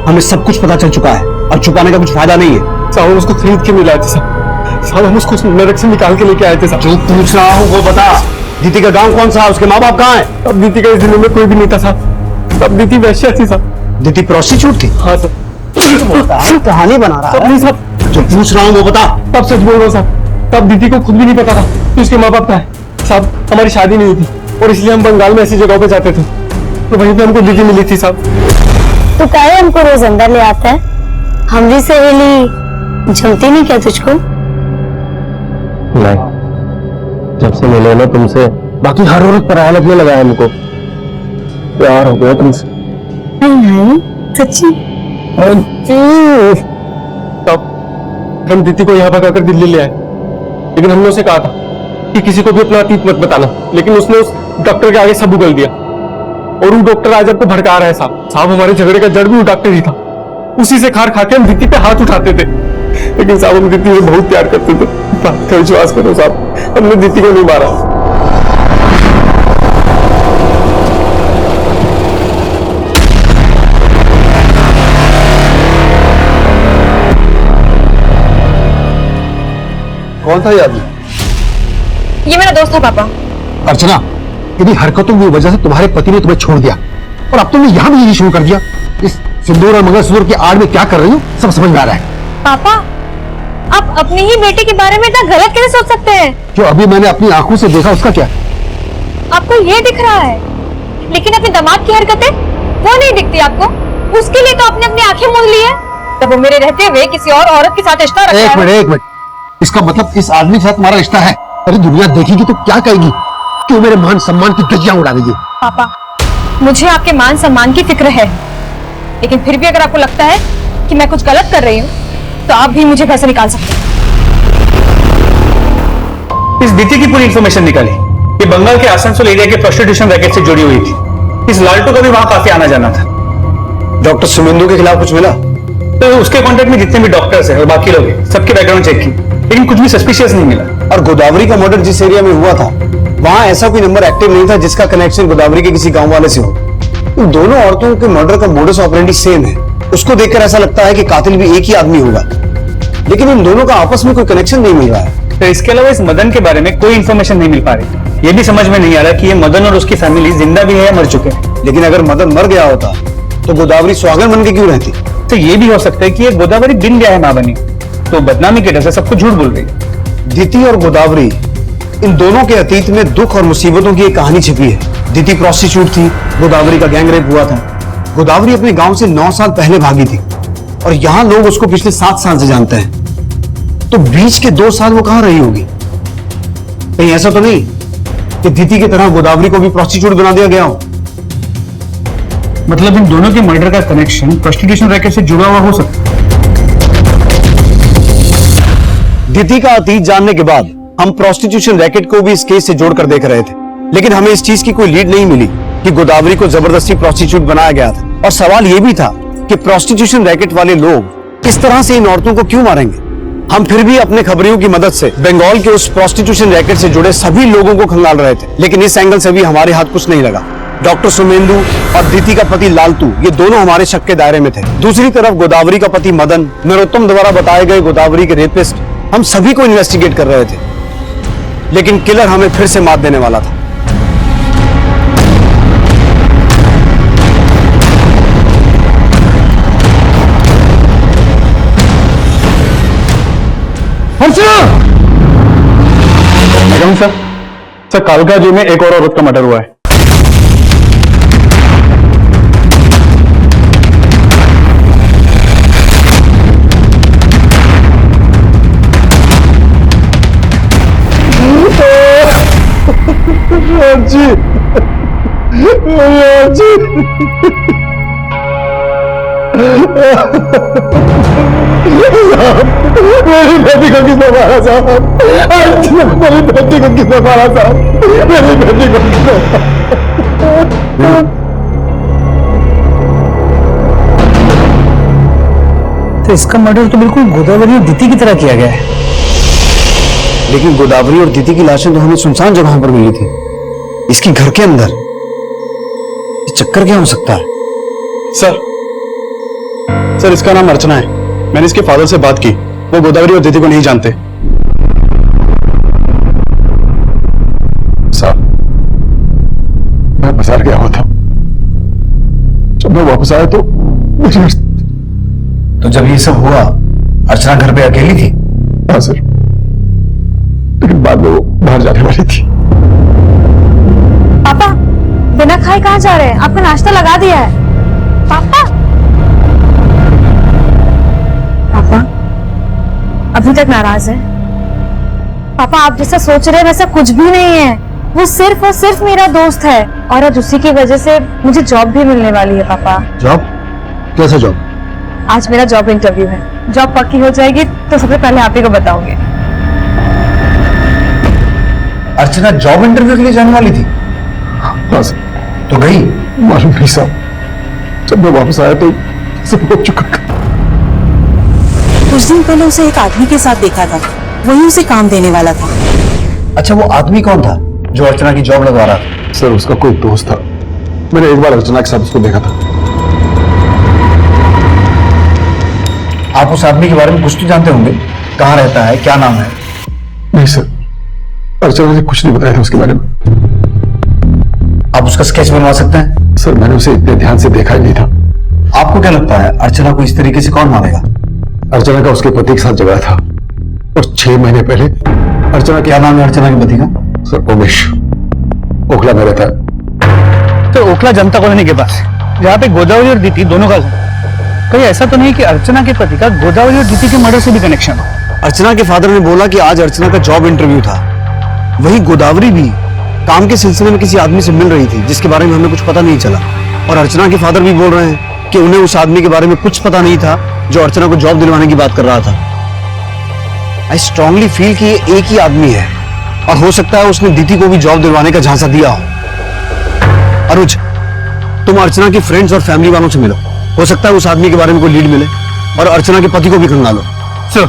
हमें सब कुछ पता चल चुका है, और छुपाने का कुछ फायदा नहीं है। साहब उसको खरीद के मिला थे साहब, हम उसको नरक से निकाल के लेके आए थे साहब। जो पूछ रहा हूँ वो बता, दीदी का गांव कौन सा है? उसके माँ बाप कहाँ है? अब दीदी का इस दुनिया में कोई भी नहीं था साहब। सब दीदी वैश्या थी साहब। दीदी प्रोस्टिट्यूट थी? हाँ सर। कहानी बना रहा है। नहीं साहब, जो पूछ रहा हूँ वो बता। तब सच बोल रहा हूँ साहब, तब दीदी को खुद भी नहीं पता था कि उसके माँ बाप का है। साहब हमारी शादी नहीं हुई थी और इसलिए हम बंगाल में ऐसी जगहों पे जाते थे, तो वहीं पे हमको दीदी मिली थी साहब। तो काहे हमको रोज अंदर ले आता है? हमारी सहेली जमती नहीं क्या तुझको? नहीं, जब से मिले ना तुमसे बाकी हर औरत पराया लगने लगा है हमको। प्यार हो गया तुमसे। नहीं सच्ची? तब हम दीदी को यहाँ भगाकर दिल्ली ले आए, लेकिन हमने उसे कहा था कि किसी को भी अपना अतीत मत बताना, लेकिन उसने उस डॉक्टर के आगे सब उगल दिया और वो डॉक्टर आज आपको भड़का रहा है साहब। हमारे झगड़े का जड़ भी वो डॉक्टर ही था। उसी से खार खा के हम दीदी पे हाथ उठाते थे, लेकिन साहब हम दीदी से बहुत प्यार करते थे। बात का विश्वास करो साहब, हमने दीदी को नहीं मारा। कौन था ये आदमी? ये मेरा दोस्त था पापा। अर्चना, तेरी हरकतों की वजह से तुम्हारे पति ने तुम्हें छोड़ दिया और अब तुमने यहाँ भी यही शुरू कर दिया। इस सिंदूर और मंगलसूत्र की आड़ में क्या कर रही हो सब समझ में आ रहा है। पापा, आप अपनी ही बेटी के बारे में इतना गलत कैसे सोच सकते हैं? जो अभी मैंने अपनी आंखों से देखा उसका क्या? आपको ये दिख रहा है, लेकिन अपने दामाद की हरकतें वो नहीं दिखती आपको। उसके लिए तो आपने अपनी आंखें मूंद ली है जब वो मेरे रहते हुए किसी और औरत के साथ रिश्ता रखता है। एक मिनट, इसका मतलब इस आदमी के साथ तुम्हारा रिश्ता है? अरे दुनिया देखेगी तो क्या कहेगी? क्यों मेरे मान सम्मान की धज्जियां उड़ा देगी? पापा, मुझे आपके मान सम्मान की फिक्र है, लेकिन फिर भी अगर आपको लगता है कि मैं कुछ गलत कर रही हूँ तो आप भी मुझे घर से निकाल सकते हैं। इस दीदी की पूरी इंफॉर्मेशन निकाली। ये बंगाल के आसनसोल एरिया के प्रोस्टिट्यूशन रैकेट से जुड़ी हुई थी। इस लालटू का भी वहां काफी आना जाना था। डॉक्टर सुमेंदु के खिलाफ कुछ मिला? तो उसके कांटेक्ट में जितने भी डॉक्टर्स हैं और बाकी लोग हैं, सबके बैकग्राउंड चेक की, लेकिन कुछ भी सस्पिशियस नहीं मिला। और गोदावरी का मर्डर जिस एरिया में हुआ था वहां ऐसा कोई नंबर एक्टिव नहीं था जिसका कनेक्शन गोदावरी के किसी गांव वाले से हो। इन दोनों औरतों के मर्डर का मोडस ऑपरेंडी सेम है। उसको देखकर ऐसा लगता है कि कातिल भी एक ही आदमी होगा, लेकिन इन दोनों का आपस में कोई कनेक्शन नहीं मिल रहा है। तो इसके अलावा इस मदन के बारे में कोई इंफॉर्मेशन नहीं मिल पा रही। ये भी समझ में नहीं आ रहा कि ये मदन और उसकी फैमिली जिंदा भी है या मर चुके हैं। लेकिन अगर मदन मर गया होता तो गोदावरी सुहागन बन के क्यों रहती? तो ये भी हो सकता है कि ये गोदावरी बिन ब्याह मां बनी, तो बदनामी के डर से सबको झूठ बोल रही है। दीदी और गोदावरी, इन दोनों के अतीत में दुख और मुसीबतों की एक कहानी छिपी है। दीदी प्रोस्टिट्यूट थी, गोदावरी का गैंग रेप हुआ था। गोदावरी अपने गांव से 9 साल पहले भागी थी और यहां लोग उसको पिछले 7 साल से जानते हैं। तो बीच के 2 साल वो कहां रही होगी? कहीं ऐसा तो नहीं कि दीदी की तरह गोदावरी को भी प्रोस्टिट्यूट बना दिया गया हो? मतलब इन दोनों के मर्डर का कनेक्शन प्रोस्टिट्यूशन रैकेट से जुड़ा हुआ हो सकता है। दीदी का अतीत जानने के बाद हम प्रोस्टिट्यूशन रैकेट को भी इस केस से जोड़कर देख रहे थे, लेकिन हमें इस चीज की कोई लीड नहीं मिली कि गोदावरी को जबरदस्ती प्रोस्टिट्यूट बनाया गया था। और सवाल यह भी था कि प्रोस्टिट्यूशन रैकेट वाले लोग इस तरह से इन औरतों को क्यों मारेंगे। हम फिर भी अपने खबरियों की मदद से बंगाल के उस प्रोस्टिट्यूशन रैकेट से जुड़े सभी लोगों को खंगाल रहे थे, लेकिन इस एंगल से भी हमारे हाथ कुछ नहीं लगा। डॉक्टर सुमेंदु और दीदी का पति लालटू, ये दोनों हमारे शक के दायरे में थे। दूसरी तरफ गोदावरी का पति मदन, नरोत्तम द्वारा बताए गए गोदावरी के रेपिस्ट, हम सभी को इन्वेस्टिगेट कर रहे थे, लेकिन किलर हमें फिर से मात देने वाला था। सर, कालका जी में एक और औरत का मर्डर हुआ है। मेरी बेटी को किसने मारा साहब? मेरी बेटी को किसने मारा साहब? मेरी बेटी को किसने मारा? तो इसका मर्डर तो बिल्कुल गोदावरी और दीदी की तरह किया गया है। लेकिन गोदावरी और दीदी की लाशें तो हमें सुनसान जगहों पर मिली थी, इसकी घर के अंदर ये चक्कर क्या हो सकता है? सर इसका नाम अर्चना है। मैंने इसके फादर से बात की, वो गोदावरी और दीदी को नहीं जानते। साहब, मैं बाजार गया हुआ था, वापस आया तो मुझे तो जब ये सब हुआ अर्चना घर पे अकेली थी? हाँ सर, लेकिन बाद में वो बाहर जाने वाली थी। पापा बिना खाए कहाँ जा रहे हैं? आपका नाश्ता लगा दिया है। पापा पापा अभी तक नाराज है? पापा आप जैसा सोच रहे हैं वैसा कुछ भी नहीं है। वो सिर्फ और सिर्फ मेरा दोस्त है और आज उसी की वजह से मुझे जॉब भी मिलने वाली है। पापा जॉब? कैसा जॉब? आज मेरा जॉब इंटरव्यू है। जॉब पक्की हो जाएगी तो सबसे पहले आप ही को बताऊंगी। अर्चना जॉब इंटरव्यू के लिए जाने वाली थी? हाँ सर। तो गई? मालूम नहीं साहब, जब मैं वापस आया तो सब हो चुका था। कुछ दिन पहले उसे एक आदमी के साथ देखा था, वही उसे काम देने वाला था। अच्छा, वो आदमी कौन था जो अर्चना की जॉब लगवा रहा था? सर उसका कोई दोस्त था, मैंने एक बार अर्चना के साथ उसको देखा था। आप उस आदमी के बारे में कुछ तो जानते होंगे? कहाँ रहता है, क्या नाम है? नहीं सर, अर्चना ने कुछ नहीं बताया था उसके बारे में। आप उसका स्केच बनवा सकते हैं? सर मैंने उसे इतने ध्यान से देखा ही नहीं था। आपको क्या लगता है अर्चना को इस तरीके से कौन मारेगा? अर्चना का उसके पति के साथ झगड़ा था और 6 महीने पहले अर्चना क्या नाम है अर्चना के पति का? सर उमेश, ओखला में रहता है। तो ओखला जनता कॉलोनी के पास, जहाँ पे गोदावरी और दीदी दोनों का कहीं ऐसा तो नहीं कि अर्चना के पति का गोदावरी और दीदी के मर्डर से भी कनेक्शन हो? अर्चना के फादर ने बोला कि आज अर्चना का जॉब इंटरव्यू था। वही गोदावरी भी काम के सिलसिले में किसी आदमी से मिल रही थी जिसके बारे में हमें कुछ पता नहीं चला। और अर्चना के फादर भी बोल रहे हैं कि उन्हें उस आदमी के बारे में कुछ पता नहीं था जो अर्चना को जॉब दिलवाने की बात कर रहा था। आई स्ट्रांगली फील कि ये एक ही आदमी है और हो सकता है उसने दीदी को भी जॉब दिलवाने का झांसा दिया हो। अनुज, तुम अर्चना के फ्रेंड्स और फैमिली वालों से मिलो, हो सकता है उस आदमी के बारे में कोई लीड मिले और अर्चना के पति को भी खंगालो। सर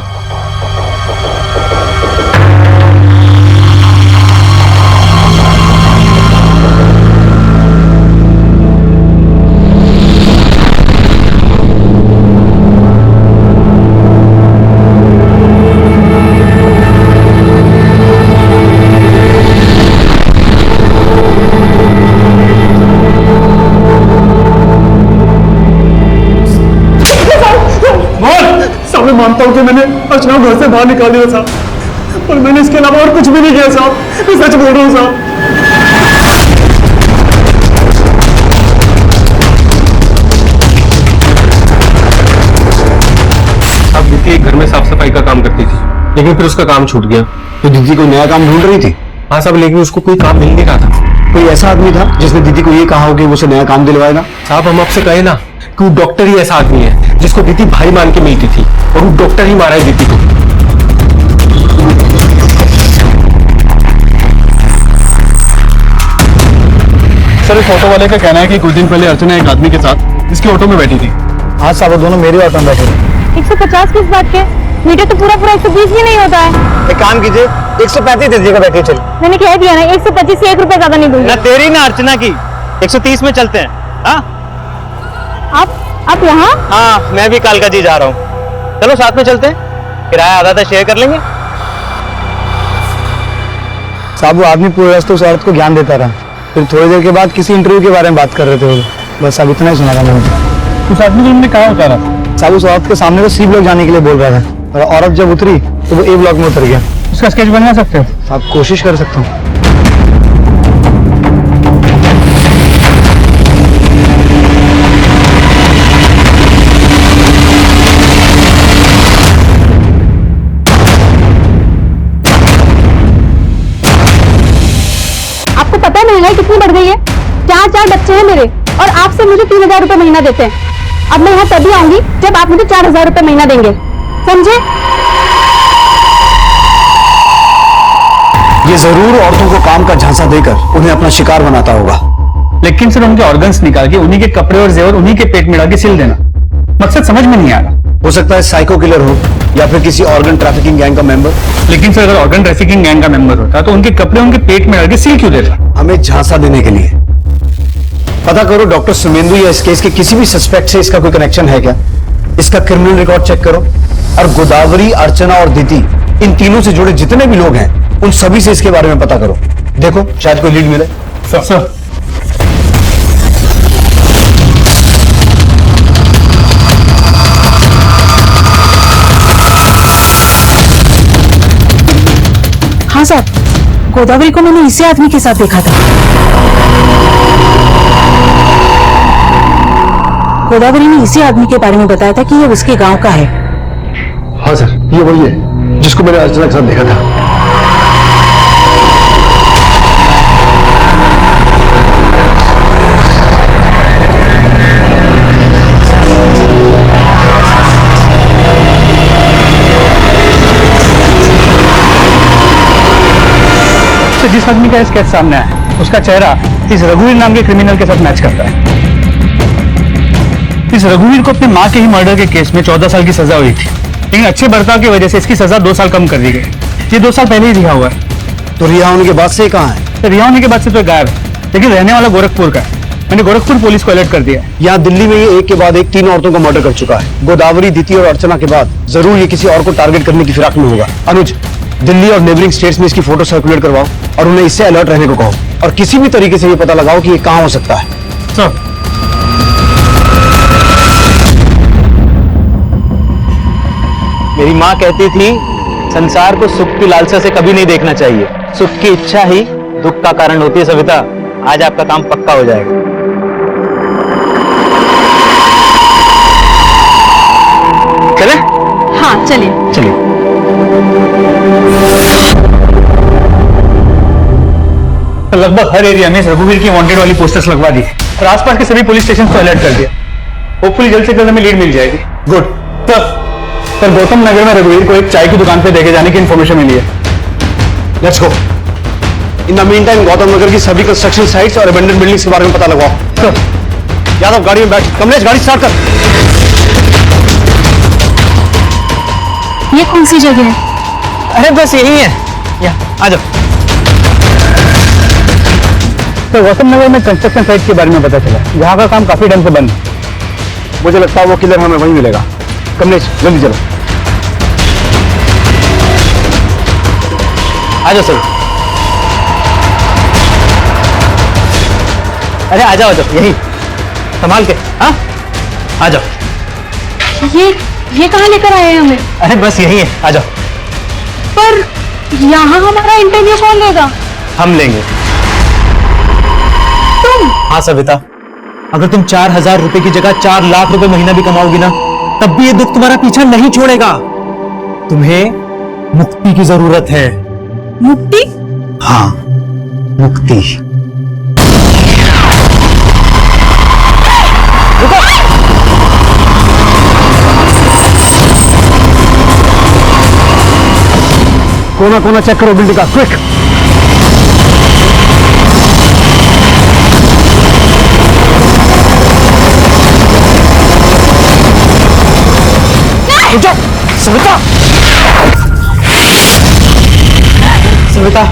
मैं मानता हूँ कि मैंने अर्चना को घर से बाहर निकाल दिया साहब, पर मैंने इसके अलावा और कुछ भी नहीं किया साहब। मैं सच बोल रहा हूँ साहब। अब दीदी घर में साफ सफाई का काम करती थी, लेकिन फिर उसका काम छूट गया। तो दीदी को नया काम ढूंढ रही थी? हाँ साहब, लेकिन उसको कोई काम मिल नहीं रहा था। कोई ऐसा आदमी था जिसने दीदी को ये कहा हो कि वो उसे नया काम दिलवाएगा? साहब हम आपसे कहे ना कि वो डॉक्टर ही ऐसा आदमी है जिसको दीदी भाई मान के मिलती थी, और वो डॉक्टर ही मारा है दीदी को। सर इस ऑटो वाले का कहना है कि कुछ दिन पहले अर्चना एक आदमी के साथ इसके ऑटो में बैठी थी। हाँ साहब, दोनों मेरे ऑटो में बैठे थे। 150 किस बात के? मीटर तो पूरा 120 भी नहीं होता है। एक काम कीजिए, 135 दे दीजिएगा, बैठिए। चल, मैंने कह दिया ना, 125 से 1 रुपया ज्यादा नहीं दूंगी। ना तेरी ना अर्चना की, 130 में चलते हैं। हाँ आप यहाँ? हाँ, मैं भी कालका जी जा रहा हूँ। चलो साथ में चलते हैं, किराया आधा आधा शेयर कर लेंगे। साहब वो आदमी पूरे रास्ते उस औरत को ज्ञान देता रहा, फिर थोड़ी देर के बाद किसी इंटरव्यू के बारे में बात कर रहे थे वो। बस अब इतना ही सुना था मैंने। उस आदमी को हमने कहाँ उतारा? साहब उस औरत के सामने तो सी ब्लॉक जाने के लिए बोल रहा था, और औरत जब उतरी तो वो ए ब्लॉक में उतर गया। उसका स्केच बनवा सकते हो? आप कोशिश कर सकता हूँ। आपको पता है महंगाई कितनी बढ़ गई है? 4 बच्चे हैं मेरे और आप सब मुझे 3000 रुपए महीना देते हैं। अब मैं यहाँ तभी आऊंगी जब आप मुझे 4000 रुपए महीना देंगे, समझे? ये जरूर औरतों को काम का झांसा देकर उन्हें अपना शिकार बनाता होगा। लेकिन सर उनके ऑर्गन्स निकाल के उन्हीं के कपड़े और जेवर उन्हीं के पेट में डाल के सिल देना, मकसद समझ में नहीं आ रहा। हो सकता है साइको किलर हो या फिर किसी ऑर्गन ट्रैफिकिंग गैंग का मेंबर। लेकिन सर अगर ऑर्गन ट्रैफिकिंग गैंग का मेंबर होता तो उनके कपड़े उनके पेट में डाल के सील क्यों देता? हमें झांसा देने के लिए। पता करो डॉक्टर सुमेंदु या इस केस के किसी भी सस्पेक्ट से इसका कोई कनेक्शन है क्या? इसका क्रिमिनल रिकॉर्ड चेक करो, और गोदावरी, अर्चना और दीदी, इन तीनों से जुड़े जितने भी लोग हैं उन सभी से इसके बारे में पता करो। देखो शायद कोई लीड मिले। सर हाँ साहब, गोदावरी को मैंने इसी आदमी के साथ देखा था। गोदावरी ने इसी आदमी के बारे में बताया था कि ये उसके गांव का है। हाँ सर, ये वही है जिसको मैंने अर्चना के साथ देखा था। तो जिस आदमी का स्केच सामने आया, उसका चेहरा इस रघुवीर नाम के क्रिमिनल के साथ मैच करता है। इस रघुवीर को अपने माँ के ही मर्डर के केस में 14 साल की सजा हुई थी, लेकिन अच्छे बर्ताव की वजह से इसकी सजा 2 साल कम कर दी गई। ये 2 साल पहले ही रिहा हुआ है। तो रिहा होने के बाद से कहाँ है? तो रिहा होने के बाद से तो गायब है, लेकिन रहने वाला गोरखपुर का है। मैंने गोरखपुर पुलिस को अलर्ट कर दिया। यहाँ दिल्ली में ये एक के बाद एक 3 औरतों का मर्डर कर चुका है। गोदावरी, दिति और अर्चना के बाद जरूर ये किसी और को टारगेट करने की फिराक में होगा। अनुज, दिल्ली और नेबरिंग स्टेट्स में इसकी फोटो सर्कुलेट करवाओ और उन्हें इससे अलर्ट रहने को कहो, और किसी भी तरीके से ये पता लगाओ कि ये कहाँ हो सकता है। सर, मेरी माँ कहती थी संसार को सुख की लालसा से कभी नहीं देखना चाहिए। सुख की इच्छा ही दुख का कारण होती है। सविता, आज आपका काम पक्का हो जाएगा। चले? हाँ चलिए। चलिए। तो लगभग हर एरिया में रघुवीर की वांटेड वाली पोस्टर्स लगवा दी और आसपास के सभी पुलिस स्टेशन को अलर्ट कर दिया। होपफुली जल्द से जल्द हमें लीड मिल जाएगी। गुड। सर, गौतम नगर में रघुवीर को एक चाय की दुकान पे देखे जाने की इन्फॉर्मेशन मिली है। Let's go. In the meantime Gautam Nagar की सभी कंस्ट्रक्शन साइट्स और अबेंडन बिल्डिंग्स के बारे में पता लगाओ। सर, यादव, गाड़ी में बैठ। कमलेश, गाड़ी स्टार्ट कर। ये कौन सी जगह है? अरे बस यही है, यहाँ आ जाओ। तो गौतम नगर में कंस्ट्रक्शन साइट के बारे में पता चला, जहाँ का काम काफी टाइम से बंद है। मुझे लगता है वो किलर हमें वहीं मिलेगा। कमलेश, जल्दी चलो। आ जाओ सर। अरे आ जाओ यही संभाल के। हाँ, आ जाओ। ये कहाँ लेकर आए हैं हमें? अरे बस यही है, आ जाओ। पर यहाँ हमारा इंटरव्यू कौन लेगा? हम लेंगे। तुम? हाँ सविता, अगर तुम 4,000 रुपए की जगह 4 लाख रुपए महीना भी कमाओगी ना, तब भी ये दुख तुम्हारा पीछा नहीं छोड़ेगा। तुम्हें मुक्ति की जरूरत है। मुक्ति? हाँ, मुक्ति। कोना कोना चेक करो बिल्डिंग का, क्विक। सविता, सविता,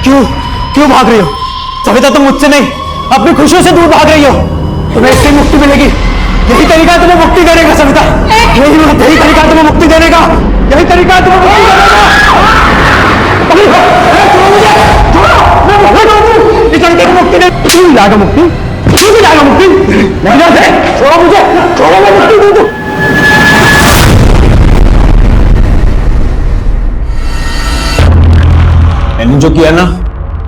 क्यों भाग रही हो? सविता, तुम मुझसे नहीं, अपनी खुशियों से दूर भाग रही हो। तुम्हें इससे मुक्ति मिलेगी। यही तरीका तुम्हें मुक्ति देने का सविता। यही तरीका तुम्हें मुक्ति देने का। यही तरीका तुम्हें मुक्ति देने का। मुक्ति दे। जाएगा मुक्ति? जाएगा मुक्ति? नहीं जाते। छोड़ो मुझे, छोड़ो, मैं मुक्ति दे दूं। मैंने जो किया ना,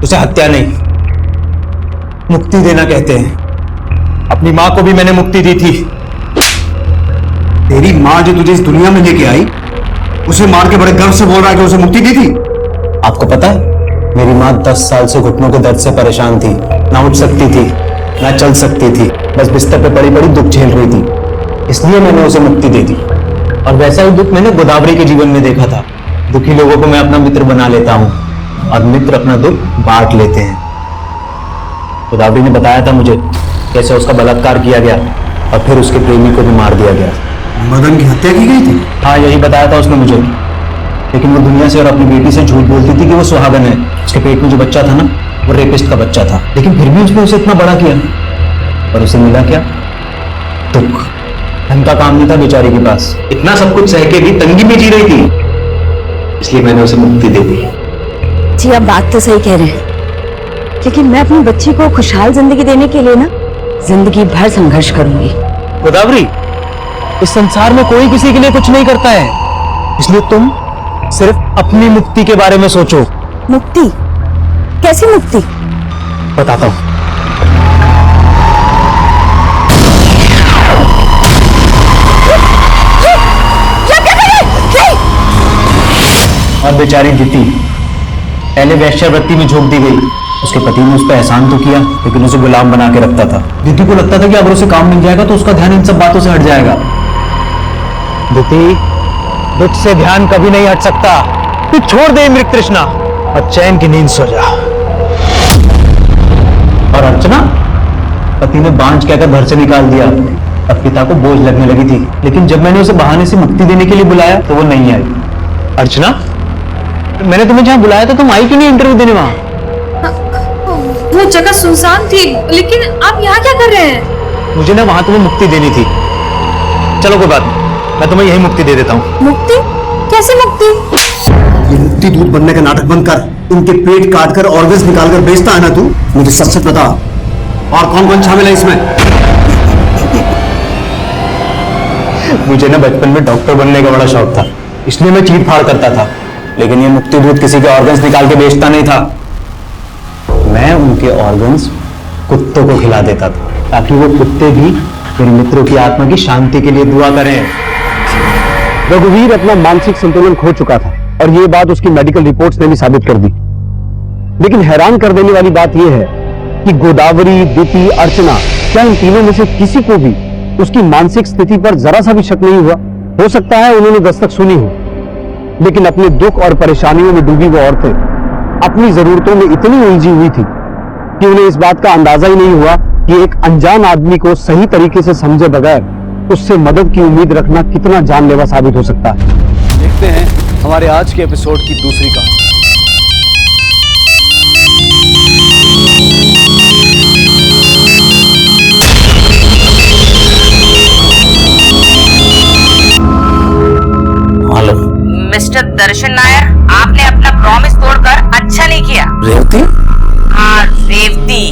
उसे हत्या नहीं, मुक्ति देना कहते हैं। अपनी माँ को भी मैंने मुक्ति दी थी। तेरी माँ जो तुझे इस दुनिया में लेके आई, उसे मार के बड़े गर्व से बोल रहा है कि उसे मुक्ति दी थी। आपको पता है, मेरी माँ 10 साल से घुटनों के दर्द से परेशान थी। ना उठ सकती थी, ना चल सकती थी, बस बिस्तर पे पड़ी पड़ी दुख झेल रही थी। इसलिए मैंने उसे मुक्ति दे दी। और वैसा ही दुख मैंने गोदावरी के जीवन में देखा था। दुखी लोगों को मैं अपना मित्र बना लेता हूँ और मित्र अपना दुख बांट लेते हैं। गोदावरी ने बताया था मुझे कैसे उसका बलात्कार किया गया और फिर उसके प्रेमी को भी मार दिया गया। मदन की हत्या की गई थी? हाँ, यही बताया था उसने मुझे। लेकिन वो दुनिया से और अपनी बेटी से झूठ बोलती थी कि वो सुहागन है। उसके पेट में जो बच्चा था ना, वो रेपिस्ट का बच्चा था। लेकिन फिर भी उसने उसे इतना बड़ा किया, और उसे मिला क्या? दुख। ढंग का काम नहीं था बेचारी के पास। इतना सब कुछ सह के भी तंगी में जी रही थी, इसलिए मैंने उसे मुक्ति दे दी। जी, आप बात तो सही कह रहे हैं, लेकिन मैं अपनी बच्ची को खुशहाल जिंदगी देने के लिए ना जिंदगी भर संघर्ष करूंगी। गोदावरी, इस संसार में कोई किसी के लिए कुछ नहीं करता है, इसलिए तुम सिर्फ अपनी मुक्ति के बारे में सोचो। मुक्ति? कैसी मुक्ति? बताता हूँ। और बेचारी दीति पहले वेश्यावृत्ति में झोंक दी गई। उसके पति ने उस पर एहसान तो किया, लेकिन उसे गुलाम बना के रखता था। दीति को लगता था कि अगर उसे काम मिल जाएगा तो उसका ध्यान इन सब बातों से हट जाएगा। दीति, दुख से ध्यान कभी नहीं हट सकता। तू छोड़ दे मृग तृष्णा और चैन की नींद सो जा। और अर्चना, पति ने बांझ कहकर घर से निकाल दिया। अब पिता को बोझ लगने लगी थी, लेकिन जब मैंने उसे बहाने से मुक्ति देने के लिए बुलाया तो वो नहीं आई। अर्चना, मैंने तुम्हें जहां बुलाया था तुम आई क्यों नहीं इंटरव्यू देने वहां? वो जगह सुनसान थी, लेकिन आप यहाँ क्या कर रहे हैं? मुझे ना वहां तुम्हें मुक्ति देनी थी। चलो कोई बात नहीं, मैं तुम्हें यही मुक्ति दे देता हूँ। मुक्ति? कैसी मुक्ति? ये मुक्ति दूध बनने का नाटक बंद कर। इनके पेट काट कर ऑर्गन्स निकाल कर बेचता है ना तू? मुझे सच सच बता, और कौन कौन शामिल है इसमें? मुझे ना बचपन में डॉक्टर बनने का बड़ा शौक था, इसलिए मैं चीट फाड़ करता था। लेकिन ये मुक्ति दूध किसी के ऑर्गन्स निकाल के बेचता नहीं था। मैं उनके ऑर्गन्स कुत्तों को खिला देता था, ताकि वो कुत्ते भी मेरे मित्रों की आत्मा की शांति के लिए दुआ करें। रघुवीर अपना मानसिक संतुलन खो चुका था और ये बात उसकी मेडिकल रिपोर्ट्स ने भी साबित कर दी। लेकिन हैरान कर देने वाली बात यह है कि गोदावरी, दीति, अर्चना, क्या इन तीनों में से किसी को भी उसकी मानसिक स्थिति पर जरा सा भी शक नहीं हुआ? हो सकता है उन्होंने दस्तक सुनी हो, लेकिन अपने दुख और परेशानियों में डूबी वो औरतें अपनी जरूरतों में इतनी उलझी हुई थी कि उन्हें इस बात का अंदाजा ही नहीं हुआ कि एक अनजान आदमी को सही तरीके से समझे बगैर उससे मदद की उम्मीद रखना कितना जानलेवा साबित हो सकता है। देखते हैं हमारे आज के एपिसोड की दूसरी कहानी। हेलो मिस्टर दर्शन नायर, आपने अपना प्रॉमिस तोड़कर अच्छा नहीं किया। रेवती? हाँ रेवती,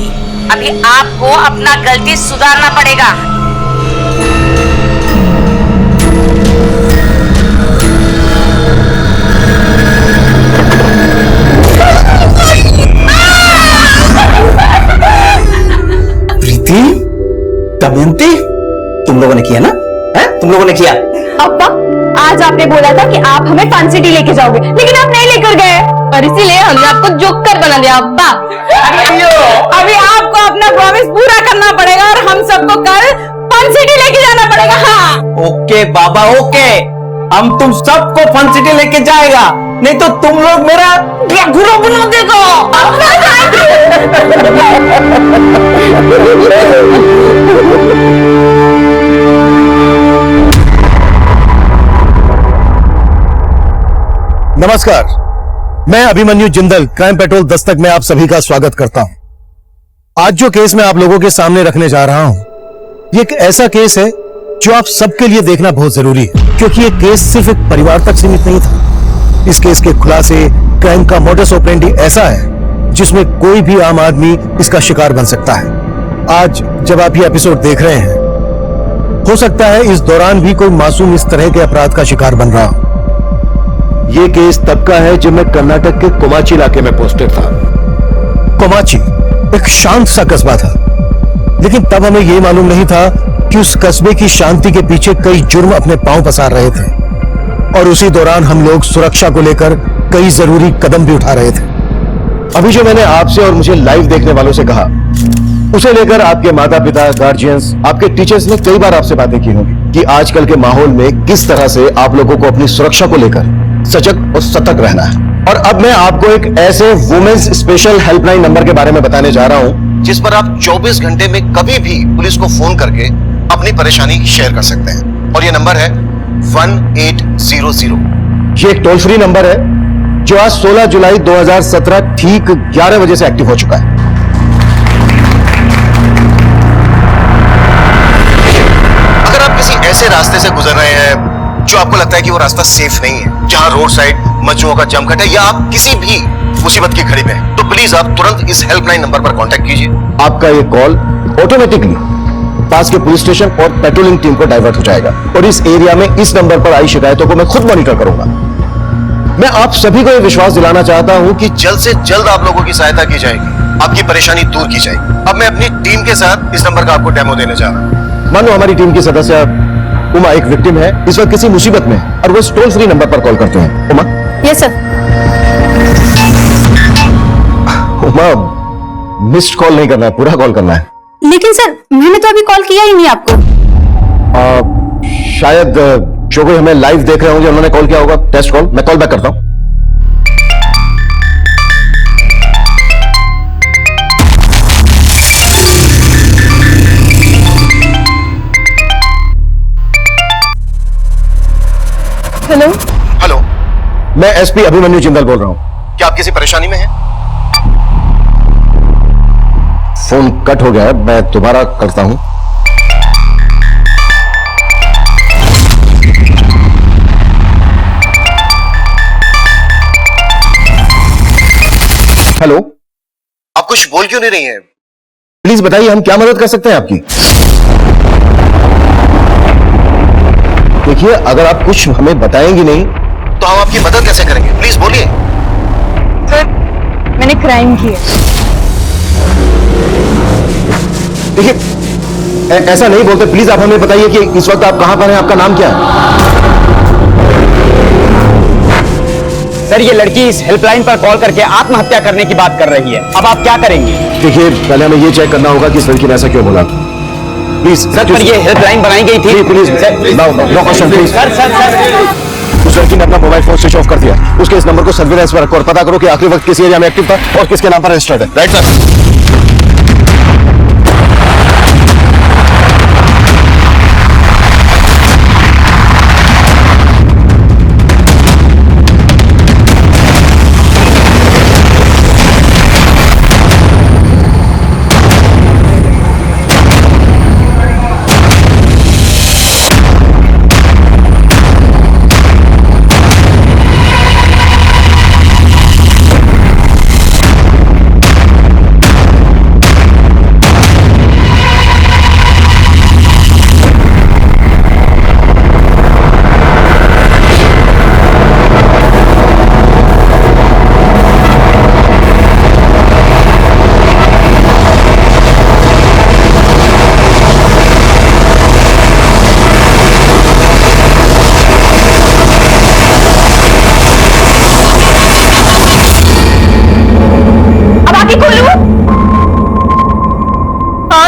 अभी आपको अपना गलती सुधारना पड़ेगा। प्रीति, दमयंती, तुम लोगों ने किया ना? है? तुम लोगों ने किया। अब्बा, आज आपने बोला था कि आप हमें फन सिटी लेके जाओगे, लेकिन आप नहीं लेकर गए और इसीलिए हमने आपको जोकर बना दिया। अब्बा, अभी आपको अपना प्रॉमिस पूरा करना पड़ेगा और हम सबको कल फन सिटी लेके जाना पड़ेगा। हाँ ओके बाबा ओके, हम तुम सबको फन सिटी लेके जाएगा, नहीं तो तुम लोग मेरा ड्रैकुला बना देगा। नमस्कार, मैं अभिमन्यु जिंदल क्राइम पेट्रोल दस्तक में आप सभी का स्वागत करता हूं। आज जो केस मैं आप लोगों के सामने रखने जा रहा हूं, ये एक ऐसा केस है जो आप सबके लिए देखना बहुत जरूरी है, क्योंकि ये केस सिर्फ एक परिवार तक सीमित नहीं था। इस केस के खुलासे, क्राइम का मोडस ऑपरेंडी ऐसा है जिसमें कोई भी आम आदमी इसका शिकार बन सकता है। आज जब आप ये एपिसोड देख रहे हैं, हो सकता है इस दौरान भी कोई मासूम इस तरह के अपराध का शिकार बन रहा हो। ये केस तब का है जब मैं कर्नाटक के कोमाची इलाके में पोस्टेड था। कोमाची एक शांत सा कस्बा था, लेकिन तब हमें यह मालूम नहीं था कि उस कस्बे की शांति के पीछे कई जुर्म अपने पांव पसार रहे थे, और उसी दौरान हम लोग सुरक्षा को लेकर कई जरूरी कदम भी उठा रहे थे। अभी जो मैंने आपसे और मुझे लाइव देखने वालों से कहा, उसे लेकर आपके माता पिता, गार्जियंस, आपके टीचर्स ने कई बार आपसे बातें की होंगी कि आजकल के माहौल में किस तरह से आप लोगों को अपनी सुरक्षा को लेकर सजग और सतर्क रहना है। और अब मैं आपको एक ऐसे वुमेन्स स्पेशल हेल्पलाइन नंबर के बारे में बताने जा रहा हूं, जिस पर आप 24 घंटे में कभी भी पुलिस को फोन करके अपनी परेशानी शेयर कर सकते हैं। और यह नंबर है 1800। ये एक टोल फ्री नंबर है जो आज 16 जुलाई 2017 ठीक 11 बजे से एक्टिव हो चुका है। अगर आप किसी ऐसे रास्ते से गुजर रहे हैं जो आपको लगता है कि वो रास्ता सेफ नहीं है, जहां रोड साइड मजनुओं का जमघट है, या आप किसी भी मुसीबत की घड़ी में हैं, तो प्लीज आप तुरंत इस हेल्पलाइन नंबर पर कांटेक्ट कीजिए। आपका ये कॉल ऑटोमेटिकली पास के पुलिस स्टेशन और पेट्रोलिंग टीम को डाइवर्ट हो जाएगा, और इस एरिया में इस नंबर पर आई शिकायतों को मैं खुद मॉनिटर करूंगा। मैं आप सभी को ये विश्वास दिलाना चाहता हूं कि जल्द से जल्द आप लोगों की सहायता की जाएगी, आपकी परेशानी दूर की जाएगी। अब मैं अपनी टीम के साथ इस नंबर का आपको डेमो देने जा रहा हूं। मान लो हमारी टीम की सदस्य उमा एक विक्टिम है, इस वक्त किसी मुसीबत में, और वो इस टोल फ्री नंबर पर कॉल करते हैं। Uma, yes sir. Uma, missed call नहीं करना है, पूरा कॉल करना है। लेकिन सर मैंने तो अभी कॉल किया ही नहीं आपको। शायद जो कोई हमें लाइव देख रहे होंगे उन्होंने कॉल किया होगा, टेस्ट कॉल। मैं कॉल बैक करता हूं। हेलो हेलो, मैं एसपी अभिमन्यु जिंदल बोल रहा हूं। क्या आप किसी परेशानी में हैं? फोन कट हो गया है, मैं दोबारा करता हूं। हेलो, आप कुछ बोल क्यों नहीं रही हैं? प्लीज बताइए, हम क्या मदद कर सकते हैं आपकी? देखिए, अगर आप कुछ हमें बताएंगी नहीं तो हम आपकी मदद कैसे करेंगे? प्लीज बोलिए। सर मैंने क्राइम किया। देखिए, ऐसा नहीं बोलते। प्लीज आप हमें बताइए कि इस वक्त आप कहां पर हैं, आपका नाम क्या है? सर, ये लड़की इस हेल्पलाइन पर कॉल करके आत्महत्या करने की बात कर रही है। अब आप क्या करेंगे? देखिए, पहले हमें ये चेक करना होगा कि इस लड़की ने ऐसा क्यों बोला। प्लीज सर, पर ये हेल्पलाइन बनाई गई थी। Please no question please. Sir उस लड़की ने अपना मोबाइल फोन स्विच ऑफ कर दिया। उसके इस नंबर को सर्विलेंस पर रखो और पता करो कि आखिरी वक्त किस एरिया में एक्टिव था और किसके नाम पर रजिस्टर्ड है। Right sir.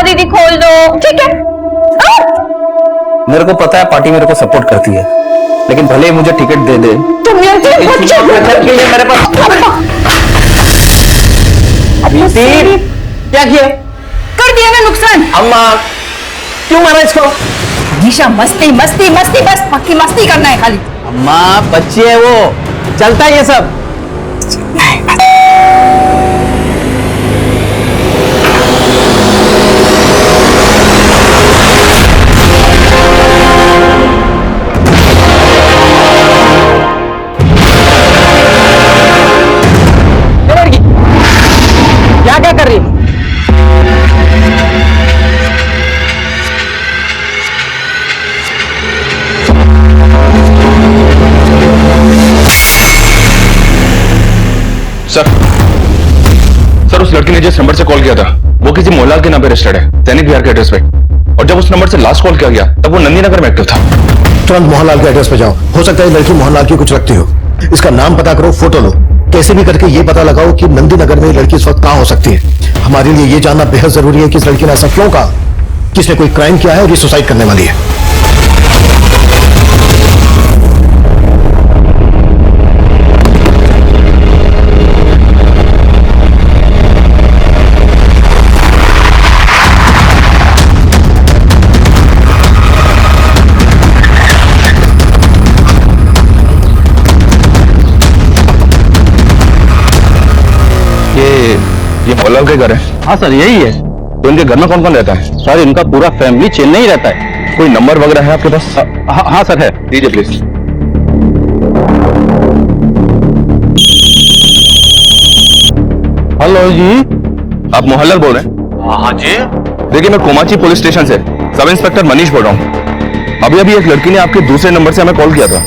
दीदी खोल दो। ठीक है। मेरे को पता है पार्टी मेरे को सपोर्ट करती है, लेकिन भले ही मुझे टिकट दे दे, तुम मेरे पास क्या किया? कर दिया ना नुकसान। अम्मा क्यों मारा इसको? हमेशा मस्ती मस्ती मस्ती, बस पक्की मस्ती करना है खाली। अम्मा बच्ची है वो, चलता है ये सब। क्या कर रही है? सर, उस लड़की ने जिस नंबर से कॉल किया था वो किसी मोहनलाल के नाम पे रजिस्टर्ड है, दैनिक बिहार के एड्रेस पे। और जब उस नंबर से लास्ट कॉल किया गया तब वो नंदीनगर में एक्टिव था। तुरंत मोहनलाल के एड्रेस पे जाओ। हो सकता है लड़की मोहनलाल की कुछ रखती हो। इसका नाम पता करो, फोटो लो, कैसे भी करके ये पता लगाओ कि नंदीनगर में लड़की इस वक्त कहां हो सकती है। हमारे लिए ये जानना बेहद जरूरी है कि इस लड़की ने ऐसा क्यों कहा, किसने कोई क्राइम किया है और ये सुसाइड करने वाली है। ये मोहनलाल के घर है? हाँ सर यही है। तो इनके घर में कौन कौन रहता है? सर इनका पूरा फैमिली चेन्नई रहता है। कोई नंबर वगैरह है आपके पास? हाँ सर है। दीजिए प्लीज। हेलो जी, आप मोहनलाल बोल रहे हैं? हाँ जी। देखिए, मैं कोमाची पुलिस स्टेशन से सब इंस्पेक्टर मनीष बोल रहा हूँ। अभी अभी एक लड़की ने आपके दूसरे नंबर से हमें कॉल किया था।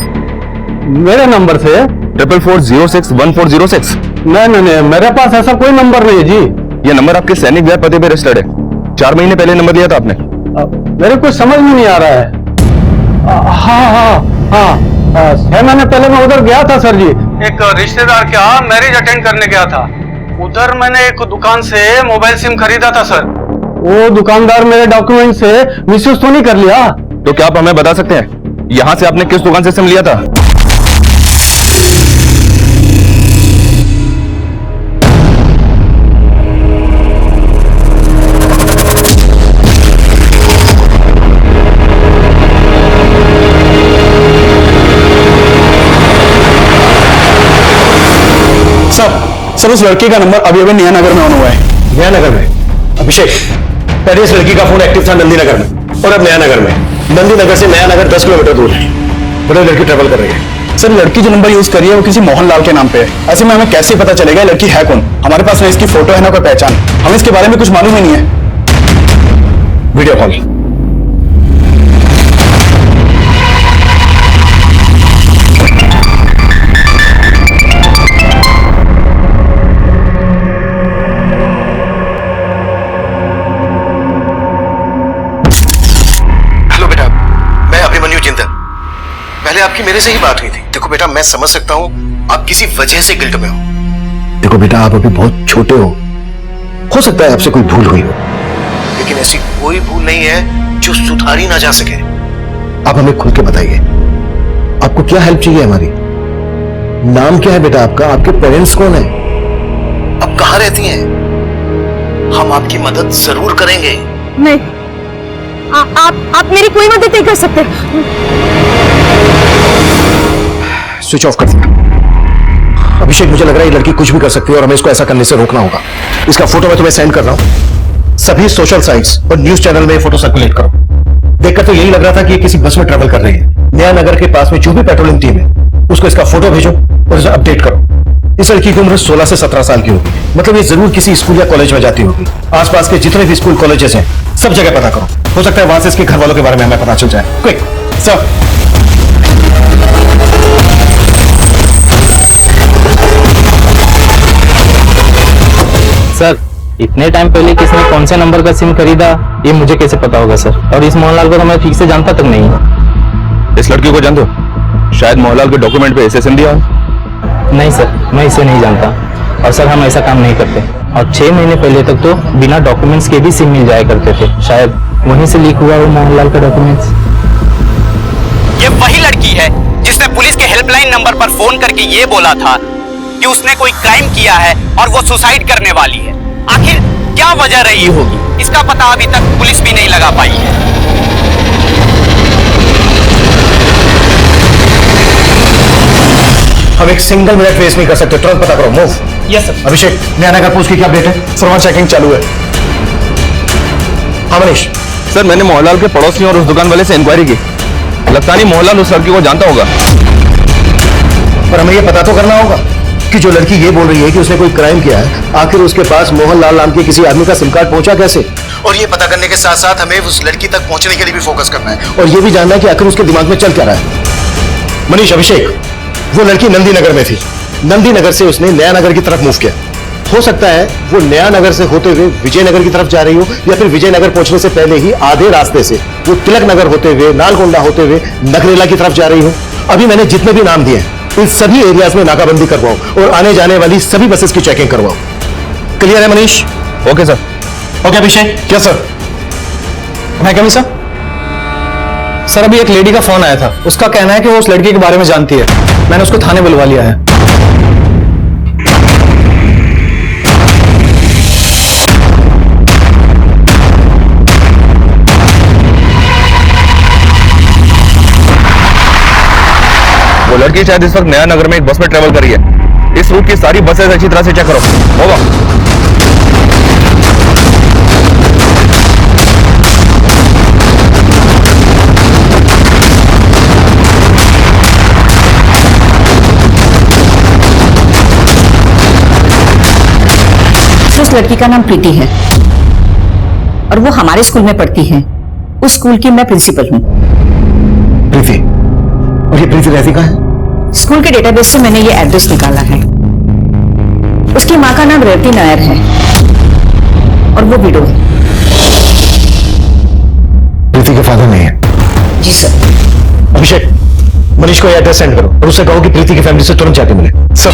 मेरे नंबर से? 44461406। नहीं, मेरे पास ऐसा कोई नंबर नहीं है जी। ये नंबर आपके सैनिक विहार पते पे रजिस्टर्ड है। 4 महीने पहले नंबर दिया था आपने। मेरे को समझ में नहीं आ रहा है। हाँ, 6 महीने पहले मैं उधर गया था सर जी, एक रिश्तेदार के यहाँ मैरिज अटेंड करने गया था। उधर मैंने एक दुकान से मोबाइल सिम खरीदा था सर। वो दुकानदार मेरे डॉक्यूमेंट से मिसयूज तो नहीं कर लिया? तो क्या आप हमें बता सकते हैं यहाँ से आपने किस दुकान से सिम लिया था? सर उस लड़के का नंबर अभी नया नगर में ऑन हुआ है। नया नगर में? अभिषेक, पहले इस लड़की का फोन एक्टिव था नंदी नगर में और अब नया नगर में। नंदी नगर से नया नगर 10 किलोमीटर दूर है। बड़े लड़की ट्रेवल कर रही है। सर लड़की जो नंबर यूज कर रही है वो किसी मोहनलाल के नाम पे है। ऐसे में हमें कैसे पता चलेगा लड़की है कौन? हमारे पास ना इसकी फोटो है ना कोई पहचान। हमें इसके बारे में कुछ मालूम ही नहीं है। Video call. पहले आपकी मेरे से ही बात हुई थी। देखो बेटा, मैं समझ सकता हूँ आप किसी वजह से गिल्ट में हो। देखो बेटा, आप अभी बहुत छोटे हो सकता है आपसे कोई भूल हुई हो, लेकिन ऐसी कोई भूल नहीं है जो सुधारी ना जा सके। आप हमें खुल के बताइए, आपको क्या हेल्प चाहिए हमारी? नाम क्या है बेटा आपका? आपके पेरेंट्स कौन है? अब कहाँ रहती हैं? हम आपकी मदद जरूर करेंगे। नहीं, आप मेरी कोई मदद नहीं कर सकते। स्विच ऑफ कर दिया। अभिषेक, मुझे लग रहा है ये लड़की कुछ भी कर सकती है और हमें इसको ऐसा करने से रोकना होगा। इसका फोटो मैं तुम्हें सेंड कर रहा हूं। सभी सोशल साइट्स और न्यूज चैनल में फोटो सर्कुलेट करो। देखकर तो यही लग रहा था कि ये किसी बस में ट्रेवल कर रही है। नया नगर के पास में जो भी पेट्रोलिंग टीम है उसको इसका फोटो भेजो और इसे अपडेट करो। इस लड़की की उम्र 16 से 17 साल की होगी। मतलब ये जरूर किसी स्कूल या कॉलेज में जाती होगी। आसपास के जितने भी स्कूल कॉलेजेस हैं सब जगह पता करो। हो सकता है वहां से इसके घर वालों के बारे में हमें पता चल जाए। Quick sir. सर, इतने टाइम पहले किसने कौन से नंबर का सिम खरीदा ये मुझे कैसे पता होगा सर? और इस मोहनलाल को तो मैं ठीक से जानता तक नहीं हूँ। इस लड़की को जानते हो? शायद मोहनलाल के डॉक्यूमेंट पे ऐसे सिम दिया हो। नहीं सर, मैं इसे नहीं जानता। और सर हम ऐसा काम नहीं करते। और 6 महीने पहले तक तो बिना डॉक्यूमेंट्स के भी सिम मिल जाया करते थे। शायद वहीं से लीक हुआ वो मोहनलाल का डॉक्यूमेंट्स। ये वही लड़की है जिसने पुलिस के हेल्पलाइन नंबर पर फोन करके ये बोला था कि उसने कोई क्राइम किया है और वो सुसाइड करने वाली है। आखिर क्या वजह रही होगी, इसका पता अभी तक पुलिस भी नहीं लगा पाई है। हम एक सिंगल मिनट वेस्ट नहीं कर सकते, तुरंत पता करो। मूव। Yes sir. अभिषेक, नया नगर पोस्ट की क्या अपडेट है? सर वहां चेकिंग चालू है। हाँ मनीष। सर मैंने मोहनलाल के पड़ोसियों और उस दुकान वाले से इंक्वायरी की। लगता नहीं मोहनलाल उस लड़की को जानता होगा। पर हमें ये पता तो करना होगा कि जो लड़की ये बोल रही है कि उसने कोई क्राइम किया है, आखिर उसके पास मोहनलाल नाम के किसी आदमी का सिम कार्ड पहुंचा कैसे? और ये पता करने के साथ साथ हमें उस लड़की तक पहुंचने के लिए भी फोकस करना है। और ये भी जानना है कि आखिर उसके दिमाग में चल क्या रहा है। मनीष, अभिषेक, वो लड़की नंदी नगर में थी। नंदी नगर से उसने नया नगर की तरफ मूव किया। हो सकता है वो नया नगर से होते हुए विजयनगर की तरफ जा रही हो, या फिर विजयनगर पहुंचने से पहले ही आधे रास्ते से वो तिलक नगर होते हुए, नालगोंडा होते हुए नगरेला की तरफ जा रही हो। अभी मैंने जितने भी नाम दिए इन सभी एरियाज में नाकाबंदी करवाओ और आने जाने वाली सभी बसेस की चेकिंग करवाओ। क्लियर है Manish? Okay sir. Okay Abhishek. क्या सर? मैं कभी सर अभी एक लेडी का फोन आया था। उसका कहना है कि वो उस लड़की के बारे में जानती है। मैंने उसको थाने बुलवा लिया है। वो लड़की शायद इस वक्त नया नगर में एक बस में ट्रेवल कर रही है। इस रूट की सारी बसेस अच्छी तरह से चेक करो। होगा। उस लड़की का नाम प्रीति है और वो हमारे स्कूल में पढ़ती है। उस स्कूल की मैं प्रिंसिपल हूँ। प्रीति? और ये प्रीति रहती कहाँ है? स्कूल के डेटाबेस से मैंने ये एड्रेस निकाला है। उसकी माँ का नाम रेवती नायर है और वो विडो है। प्रीति के फादर नहीं है? जी सर। अभिषेक, मनीष को ये एड्रेस सेंड करो और उससे कहो कि प्रीति की फैमिली से तुरंत जाके मिले। सर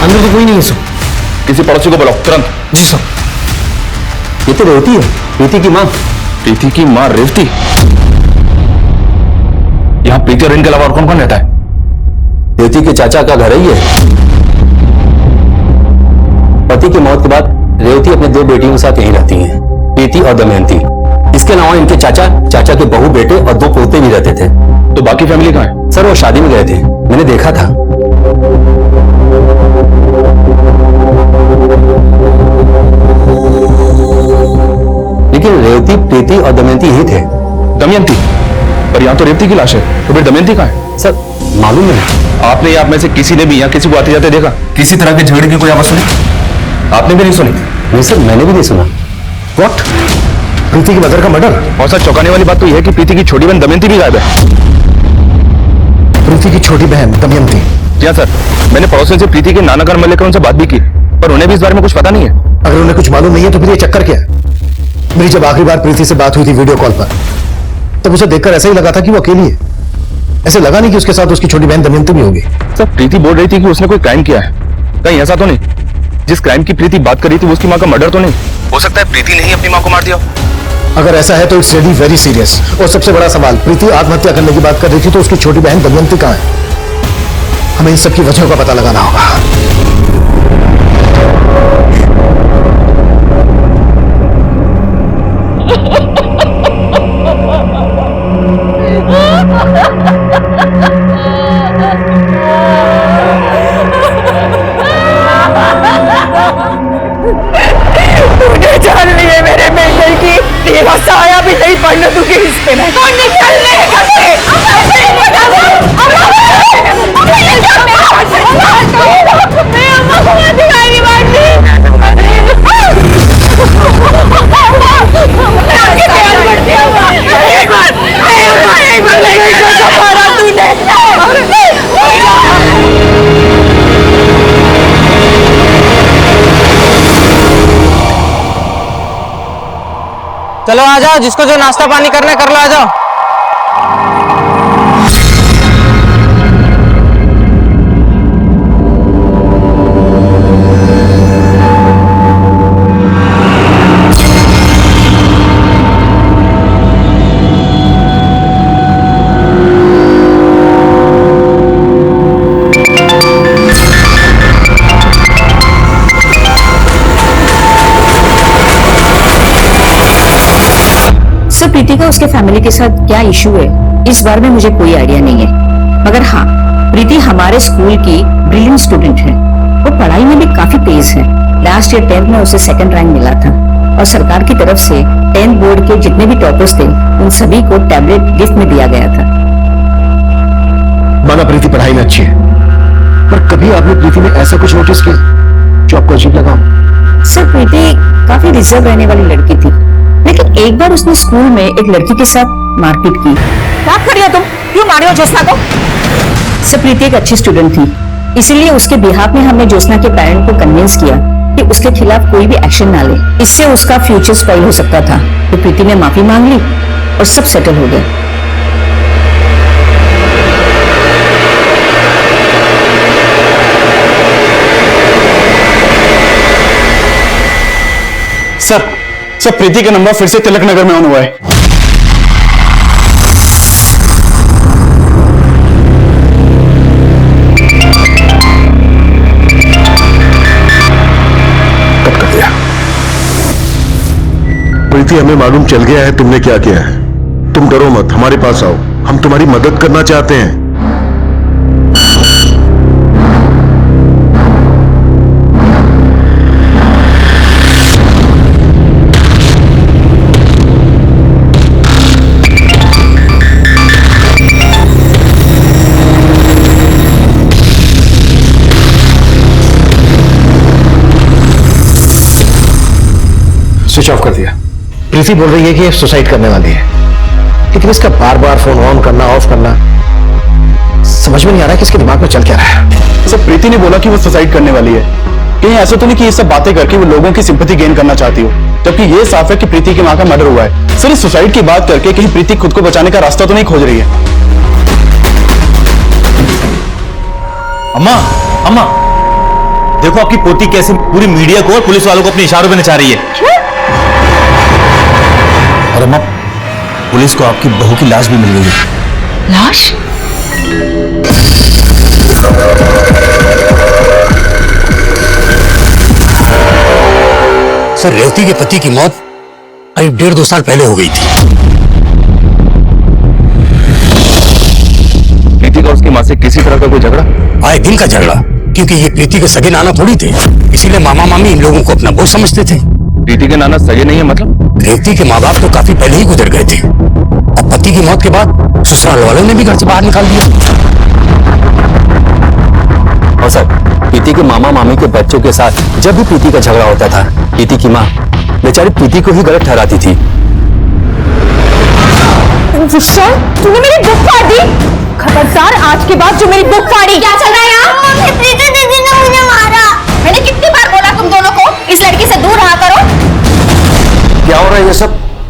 अंदर तो कोई नहीं है सर। किसी पड़ोसी को बुलाओ तुरंत। जी सर। ये तो रेवती है, प्रीति की माँ। प्रीति की माँ रेवती? यहाँ प्रीति और इनके अलावा और कौन कौन रहता है? रेवती के चाचा का घर है ये। पति की मौत के बाद रेवती अपने 2 बेटियों के साथ यहीं रहती हैं, प्रीति और दमयंती। इसके अलावा इनके चाचा के बहू बेटे और 2 पोते भी रहते थे। तो बाकी फैमिली कहाँ है? सर वो शादी में गए थे, मैंने देखा था। लेकिन रेवती, प्रीति और दमयंती यही थे। दमयंती? पर यहाँ तो रेवती की लाश है, तो फिर दमयंती कहाँ है? सर मालूम नहीं। आपने या आप में से किसी ने भी यहाँ किसी को आते जाते देखा? किसी तरह के झगड़े की कोई आवाज सुनी? आपने भी नहीं सुनी? नहीं सर, मैंने भी नहीं सुना। व्हाट? प्रीति की मदर का मर्डर? और सर चौंकाने वाली बात तो यह है कि प्रीति की छोटी बहन दमयंती भी गायब है। प्रीति की छोटी बहन दमयंती? जी सर, मैंने पड़ोसियों से प्रीति के नाना घर में लेकर उनसे बात भी की, पर उन्हें भी इस बारे में कुछ पता नहीं है। अगर उन्हें कुछ मालूम नहीं है तो फिर ये चक्कर क्या है? मेरी जब आखिरी बार प्रीति से बात हुई थी वीडियो कॉल पर, तब उसे देखकर ऐसा ही लगा था कि वो अकेली है। ऐसे लगा नहीं कि उसके साथ उसकी छोटी बहन दमयंती भी होगी। सर प्रीति बोल रही थी कि उसने कोई क्राइम किया है, कहीं ऐसा तो नहीं? जिस क्राइम की प्रीति बात कर रही थी वो उसकी माँ का मर्डर तो नहीं? हो सकता है प्रीति ने ही अपनी माँ को मार दिया। अगर ऐसा है तो इट्स रियली वेरी सीरियस। और सबसे बड़ा सवाल, प्रीति आत्महत्या करने की बात कर रही थी तो उसकी छोटी बहन दमयंती कहाँ है? हमें इन सबकी वजहों का पता लगाना होगा। तूने जान लिए मेरे बेटे की तेरा साया भी नहीं पड़ने दूंगी इसके में। तो निकलने चलो आ जाओ, जिसको जो नाश्ता पानी करना है कर लो, आ जाओ। प्रीति का उसके फैमिली के साथ क्या इशू है इस बारे में मुझे कोई आइडिया नहीं है, मगर हाँ प्रीति हमारे स्कूल की ब्रिलियंट स्टूडेंट है। वो पढ़ाई में भी काफी तेज है। लास्ट ईयर 10th में उसे 2nd रैंक मिला था और सरकार की तरफ से 10th बोर्ड के जितने भी टॉपर्स थे उन सभी को टैबलेट गिफ्ट में दिया गया था। माना प्रीति पढ़ाई में अच्छी है, पर कभी आपने प्रीति में ऐसा कुछ नोटिस किया जो आपको अजीब लगा? सर प्रीति काफी रिजर्व रहने वाली लड़की थी, लेकिन एक बार उसने स्कूल में एक लड़की के साथ मारपीट की। क्या कर रही हो तुम? क्यों मारी हो ज्योत्सना को? सर प्रीति एक अच्छी स्टूडेंट थी, इसीलिए उसके बिहाफ में हमने ज्योत्सना के पेरेंट को कन्विंस किया कि उसके खिलाफ कोई भी एक्शन ना ले, इससे उसका फ्यूचर स्पॉइल हो सकता था। तो प्रीति ने माफी मांग ली और सब सेटल हो गया। सर प्रीति का नंबर फिर से तिलक नगर में ऑन हुआ है। कट कर दिया। प्रीति हमें मालूम चल गया है तुमने क्या किया है। तुम डरो मत, हमारे पास आओ, हम तुम्हारी मदद करना चाहते हैं। स्विच ऑफ कर दिया। प्रीति बोल रही है कि सुसाइड करने वाली है, लेकिन इसका बार बार फोन ऑन करना ऑफ करना समझ में नहीं आ रहा है कि इसके दिमाग में चल क्या रहा है। सर प्रीति ने बोला कि वो सुसाइड करने वाली है। कहीं ऐसा तो नहीं कि ये सब बातें करके वो लोगों की सिंपैथी गेन करना चाहती हो, जबकि ये साफ है कि प्रीति की मां का मर्डर हुआ है। सर इस सुसाइड की बात करके कहीं प्रीति खुद को बचाने का रास्ता तो नहीं खोज रही है? अम्मा, अम्मा, देखो आपकी पोती कैसे पूरी मीडिया को और पुलिस वालों को अपने इशारों में नचा रही है। और अम्मा, पुलिस को आपकी बहू की लाश भी मिल गई है। लाश? सर रेवती के पति की मौत करीब 1.5-2 साल पहले हो गई थी। प्रीति का उसकी मां से किसी तरह का कोई झगड़ा? आए दिन का झगड़ा, क्योंकि ये प्रीति के सगे नाना थोड़ी थे, इसीलिए मामा मामी इन लोगों को अपना बोझ समझते थे। प्रीति के नाना सगे नहीं है मतलब? रेवती के माँ बाप तो काफी पहले ही गुजर गए थे। अब पति की मौत के बाद ससुराल वालों ने भी घर से बाहर निकाल दिया। और सर प्रीति के मामा मामी के बच्चों के साथ जब भी प्रीति का झगड़ा होता था, प्रीति की माँ बेचारी प्रीति को ही गलत ठहराती थी। तूने मेरी बुक फाड़ दी। खबरदार, आज के बाद जो मेरी बुक फाड़ी। क्या चल रहा है यहाँ? प्रीति दीदी ने मुझे मारा। मैंने कितनी बार बोला तुम दोनों को इस लड़की से दूर रहा करो। क्या हो रहा है ये सब?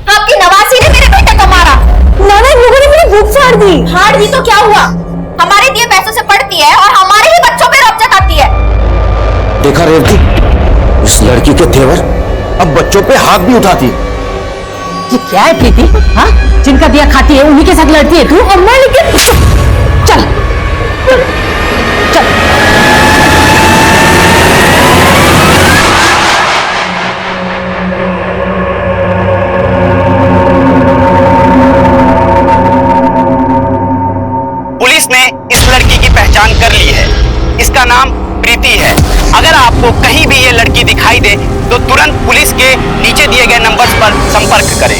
आपकी नवासी ने मेरे बेटे को मारा। नाना, इन लोगों ने मेरी बुक फाड़ दी। फाड़ दी तो क्या हुआ? हमारे दिए पैसों से पढ़ती है और हमारे ही बच्चों पे रौब जताती है। देखा रेवती, इस लड़की के तेवर अब बच्चों पे हाथ भी उठाती है। ये क्या है प्रीति? हाँ, जिनका दिया खाती है उन्हीं के साथ लड़ती है तू? अम्मा लेकिन चल चल। पुलिस ने इस लड़की की पहचान कर ली है। इसका नाम प्रीति है। अगर आपको कहीं भी ये लड़की दिखाई दे तो तुरंत पुलिस के नीचे दिए गए नंबर पर संपर्क करें।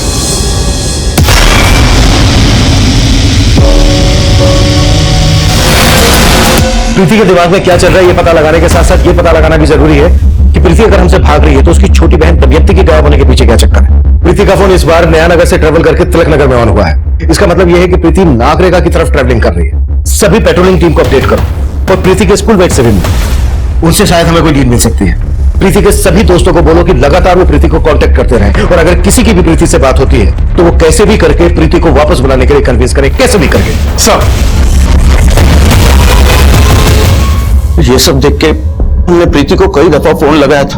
प्रीति के दिमाग में क्या चल रहा है ये पता लगाने के साथ साथ ये पता लगाना भी जरूरी है कि प्रीति अगर हमसे भाग रही है तो उसकी छोटी बहन दमयंती की गायब होने के पीछे क्या चक्कर है। प्रीति का फोन इस बार नयानगर से ट्रेवल करके तिलक नगर में ऑन हुआ है। इसका मतलब यह है कि प्रीति नागरेगा की तरफ ट्रेवलिंग कर रही है। सभी पेट्रोलिंग टीम को अपडेट करो और प्रीति के स्कूलमेट से भी मिलो, उनसे शायद हमें कोई लीड मिल सकती है। प्रीति के सभी दोस्तों को बोलो कि लगातार वो प्रीति को कांटेक्ट करते रहें और अगर किसी की भी प्रीति से बात होती है तो वो कैसे भी करके प्रीति को वापस बुलाने के लिए कन्विंस करें, कैसे भी करके। सर, ये सब देख के हमने प्रीति को कई दफा फोन लगाया था,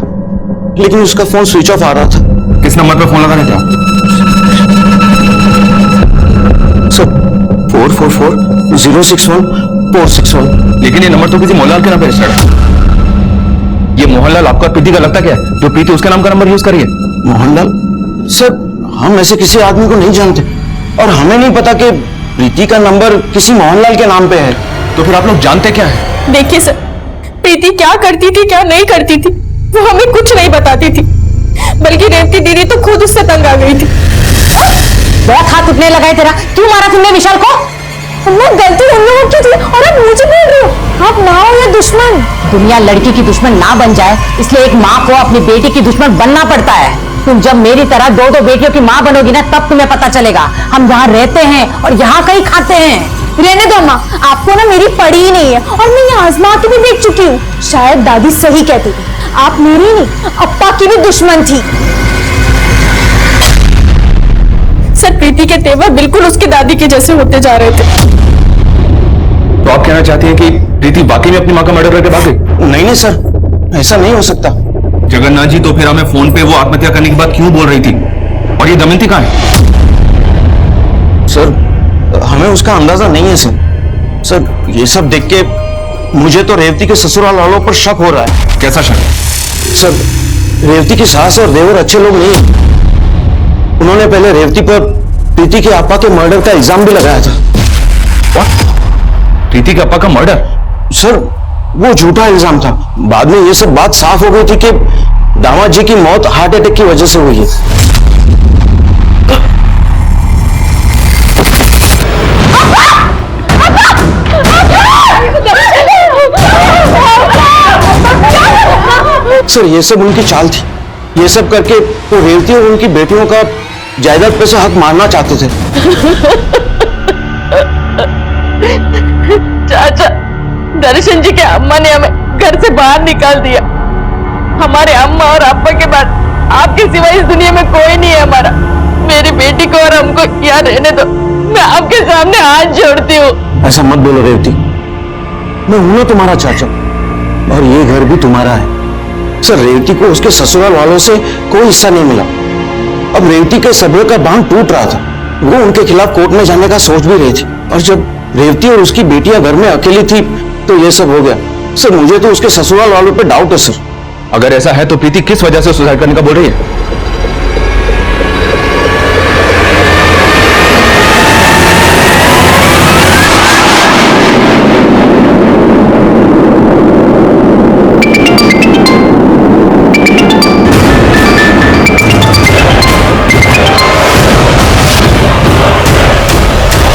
लेकिन उसका फोन स्विच ऑफ आ रहा था। किस नंबर पे फोन लगाने थे आप? सर 444-061-461। लेकिन ये नंबर तो किसी मोहनलाल के नाम पे रजिस्टर्ड है। ये मोहनलाल आपका प्रीति का लगता क्या है जो प्रीति उसके नाम का नंबर यूज करिए? मोहनलाल? सर हम ऐसे किसी आदमी को नहीं जानते और हमें नहीं पता कि प्रीति का नंबर किसी मोहनलाल के नाम पे है। तो फिर आप लोग जानते क्या है? देखिए सर, प्रीति क्या करती थी क्या नहीं करती थी वो हमें कुछ नहीं बताती थी, बल्कि रेवती दीदी तो खुद उससे तंग आ गई थी। बहुत हाथ उठने लगा है तेरा। क्यों मारा तुमने विशाल को? अम्मा, गलती हम लोगों की थी और अब मुझे बोल रहे हो। आप माँ हो या दुश्मन? दुनिया लड़की की दुश्मन ना बन जाए इसलिए एक माँ को अपनी बेटी की दुश्मन बनना पड़ता है। तुम जब मेरी तरह 2-2 बेटियों की माँ बनोगी ना तब तुम्हें पता चलेगा। हम यहाँ रहते हैं और यहाँ कहीं खाते हैं। रहने दो अम्मा, आपको ना मेरी पड़ी ही नहीं है और मैं ये आजमा के भी देख चुकी हूँ। शायद दादी सही कहती थी, आप मेरी नहीं अप्पा की भी दुश्मन थी। सर, प्रीति के तेवर बिल्कुल उसकी दादी के जैसे होते जा रहे थे। तो आप कहना चाहती हैं कि प्रीति वाकई में अपनी मां का मर्डर करके भाग गई? नहीं नहीं सर, ऐसा नहीं हो सकता। जगन्नाथ जी, तो फिर हमें फोन पे वो आत्महत्या करने की बात क्यों बोल रही थी? और ये दमयंती कहाँ है? सर हमें उसका अंदाजा नहीं है सर। सर ये सब देख के मुझे तो रेवती के ससुराल वालों पर शक हो रहा है। कैसा शक? सर रेवती की सास और देवर अच्छे लोग नहीं। उन्होंने पहले रेवती पर प्रीति के आपा के मर्डर का इल्जाम भी लगाया था। प्रीति के आपा का मर्डर? सर वो झूठा इल्जाम था। बाद में ये सब बात साफ हो गई थी कि दामाद जी की मौत हार्ट अटैक की वजह से हुई है। सर ये सब उनकी चाल थी, ये सब करके वो रेवती और उनकी बेटियों का जायदाद पे से हक मारना चाहते थे। चाचा, दर्शन जी के अम्मा ने हमें घर से बाहर निकाल दिया। हमारे अम्मा और अब्बा के बाद आपके सिवा इस दुनिया में कोई नहीं है हमारा। मेरी बेटी को और हमको यहाँ रहने दो, मैं आपके सामने हाथ जोड़ती हूँ। ऐसा मत बोलो रेवती, मैं हूं ना तुम्हारा चाचा और ये घर भी तुम्हारा है। सर, रेवती को उसके ससुराल वालों से कोई हिस्सा नहीं मिला। अब रेवती के सब्र का बांध टूट रहा था। वो उनके खिलाफ कोर्ट में जाने का सोच भी रही थी, और जब रेवती और उसकी बेटियां घर में अकेली थी तो ये सब हो गया। सर, मुझे तो उसके ससुराल वालों पे डाउट है सर। अगर ऐसा है तो प्रीति किस वजह से सुसाइड करने का बोल रही है?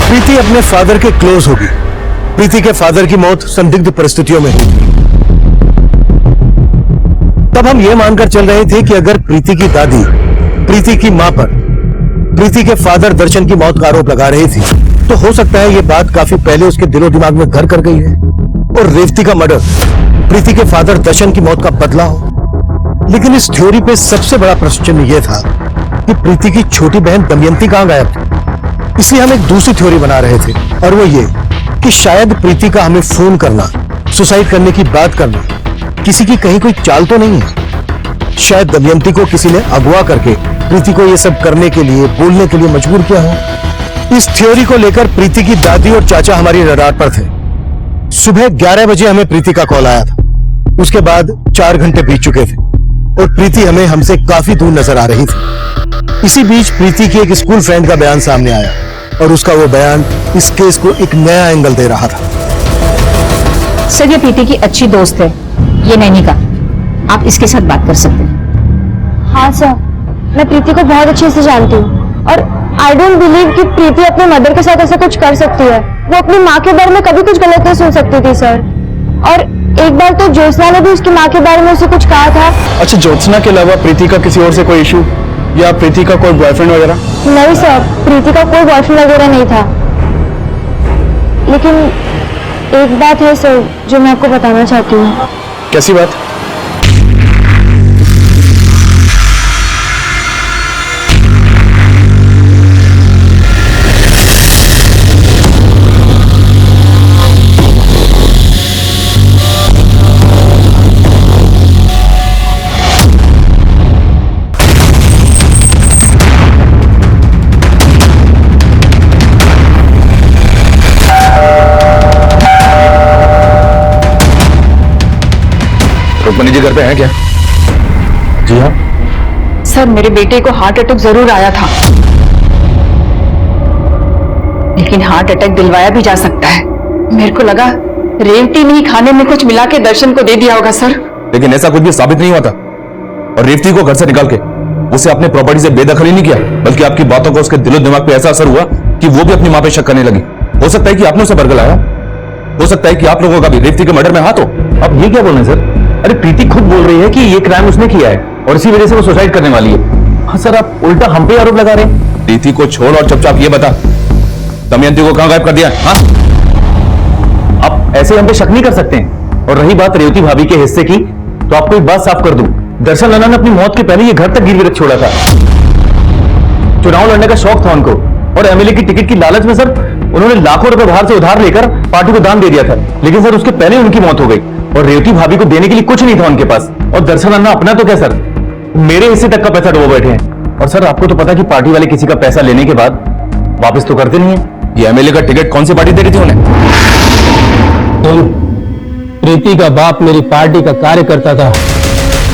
प्रीति अपने फादर के क्लोज होगी। प्रीति के फादर की मौत संदिग्ध परिस्थितियों में हुई थी। तब हम ये मानकर चल रहे थे कि अगर प्रीति की दादी प्रीति की मां पर प्रीति के फादर दर्शन की मौत का आरोप लगा रही थी, तो हो सकता है ये बात काफी पहले उसके दिलो दिमाग में घर कर गई है और रेवती का मर्डर प्रीति के फादर दर्शन की मौत का बदला हो। लेकिन इस थ्योरी पे सबसे बड़ा प्रश्न यह था कि प्रीति की छोटी बहन दमयंती कहां गायब थी। इसलिए हम एक दूसरी थ्योरी बना रहे थे, और वो ये कि शायद प्रीति का हमें फोन करना, सुसाइड करने की बात करना किसी की कहीं कोई चाल तो नहीं है। शायद दमयंती को किसी ने अगवा करके प्रीति को ये सब करने के लिए, बोलने के लिए मजबूर किया हो। इस थ्योरी को लेकर प्रीति की दादी और चाचा हमारी रडार पर थे। सुबह 11 बजे हमें प्रीति का कॉल आया था। उसके बाद 4 घंटे बीत चुके थे और प्रीति हमें हमसे काफी दूर नजर आ रही थी। इसी बीच प्रीति की एक स्कूल फ्रेंड का बयान सामने आया और उसका वो बयान इस केस को एक नया एंगल दे रहा था। सर, ये प्रीति की अच्छी दोस्त है, ये नैनिका। आप इसके साथ बात कर सकते हैं। हाँ सर, मैं प्रीति को बहुत अच्छे से जानती हूँ और आई डोंट बिलीव कि प्रीति अपने मदर के साथ ऐसा कुछ कर सकती है। वो अपनी माँ के बारे में कभी कुछ गलत नहीं सुन सकती थी सर। और एक बार तो ज्योत्सना ने भी उसकी माँ के बारे में उसे कुछ कहा था। अच्छा, ज्योत्सना के अलावा प्रीति का किसी और से कोई इशू या प्रीति का कोई बॉयफ्रेंड वगैरह? नहीं सर, प्रीति का कोई बॉयफ्रेंड वगैरह नहीं था। लेकिन एक बात है सर जो मैं आपको बताना चाहती हूँ। कैसी बात? रुक्मणी जी घर पे हैं क्या? जी हाँ सर, मेरे बेटे को हार्ट अटैक जरूर आया था, लेकिन हार्ट अटैक दिलवाया भी जा सकता है। मेरे को लगा रेवती ने ही खाने में कुछ मिला के दर्शन को दे दिया होगा सर। लेकिन ऐसा कुछ भी साबित नहीं हुआ था, और रेवती को घर से निकाल के उसे अपने प्रॉपर्टी से बेदखल ही नहीं किया, बल्कि आपकी बातों का उसके दिलो दिमाग पे ऐसा असर हुआ कि वो भी अपनी मां पे शक करने लगी। हो सकता है कि आपने उसे बरगलाया, हो सकता है कि आप लोगों का भी रेवती के मर्डर में हाथ हो। अब ये क्या बोल रहे हैं सर? अरे प्रीति खुद बोल रही है कि ये क्राइम उसने किया है और इसी वजह से वो सुसाइड करने वाली है। हाँ सर, आप उल्टा हम पे आरोप लगा रहे हैं। प्रीति को छोड़ और चुपचाप ये बता, दमयंती को कहां गायब कर दिया? हाँ, आप ऐसे हम पे शक नहीं कर सकते हैं। और रही बात रेवती भाभी के हिस्से की, तो आपको एक बात साफ कर दूं, दर्शन नाना ने अपनी मौत के पहले ये घर तक गिरवी रख छोड़ा था। चुनाव लड़ने का शौक था उनको, और एमएलए की टिकट की लालच में सर उन्होंने लाखों रुपए बाहर से उधार लेकर पार्टी को दान दे दिया था। लेकिन सर उसके पहले उनकी मौत हो गई और रेवती भाभी को देने के लिए कुछ नहीं था उनके पास। और दर्शन अन्ना अपना तो क्या सर, मेरे हिस्से तक का पैसा डुबो बैठे हैं। और सर आपको तो पता कि पार्टी वाले किसी का पैसा लेने के बाद वापस तो करते नहीं है। ये एमएलए का टिकट कौन सी पार्टी दे रही थी उन्हें? प्रीति का बाप मेरी पार्टी का कार्यकर्ता था।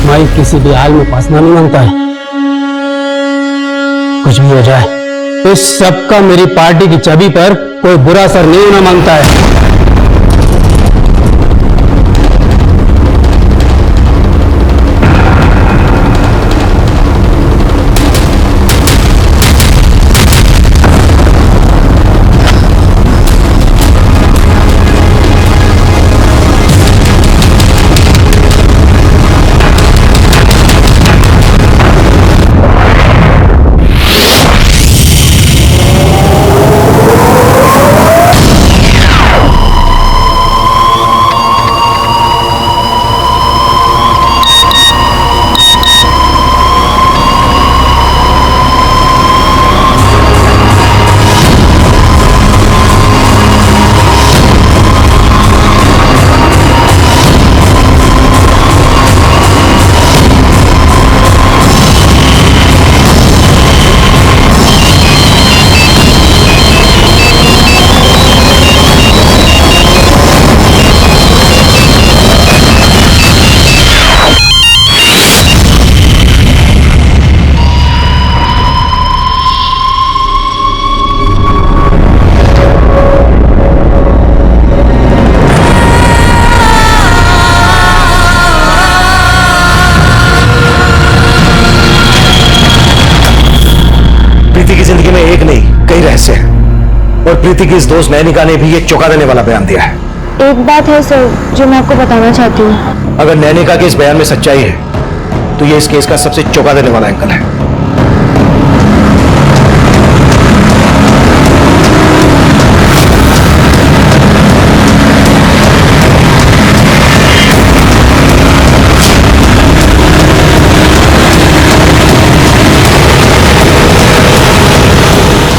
मैं किसी भी हाल में फंसना नहीं मांगता है। कुछ भी हो जाए, इस सबका मेरी पार्टी की छवि पर कोई बुरा असर नहीं होना मांगता है। में एक नहीं कई रहस्य हैं और प्रीति की इस दोस्त नैनिका ने भी ये चौंका देने वाला बयान दिया है। एक बात है सर जो मैं आपको बताना चाहती हूँ। अगर नैनिका के इस बयान में सच्चाई है तो ये इस केस का सबसे चौंका देने वाला एंगल है।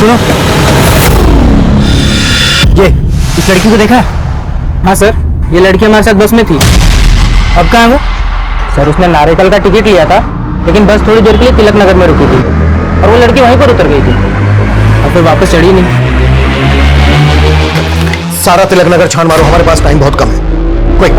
सुनो, ये इस लड़की को देखा है? हाँ सर, ये लड़की हमारे साथ बस में थी। अब कहाँ है वो? सर उसने नारेकल का टिकट लिया था लेकिन बस थोड़ी देर के लिए तिलक नगर में रुकी थी और वो लड़की वहीं पर उतर गई थी और फिर वापस चढ़ी नहीं। सारा तिलक नगर छान मारो, हमारे पास टाइम बहुत कम है। क्विक।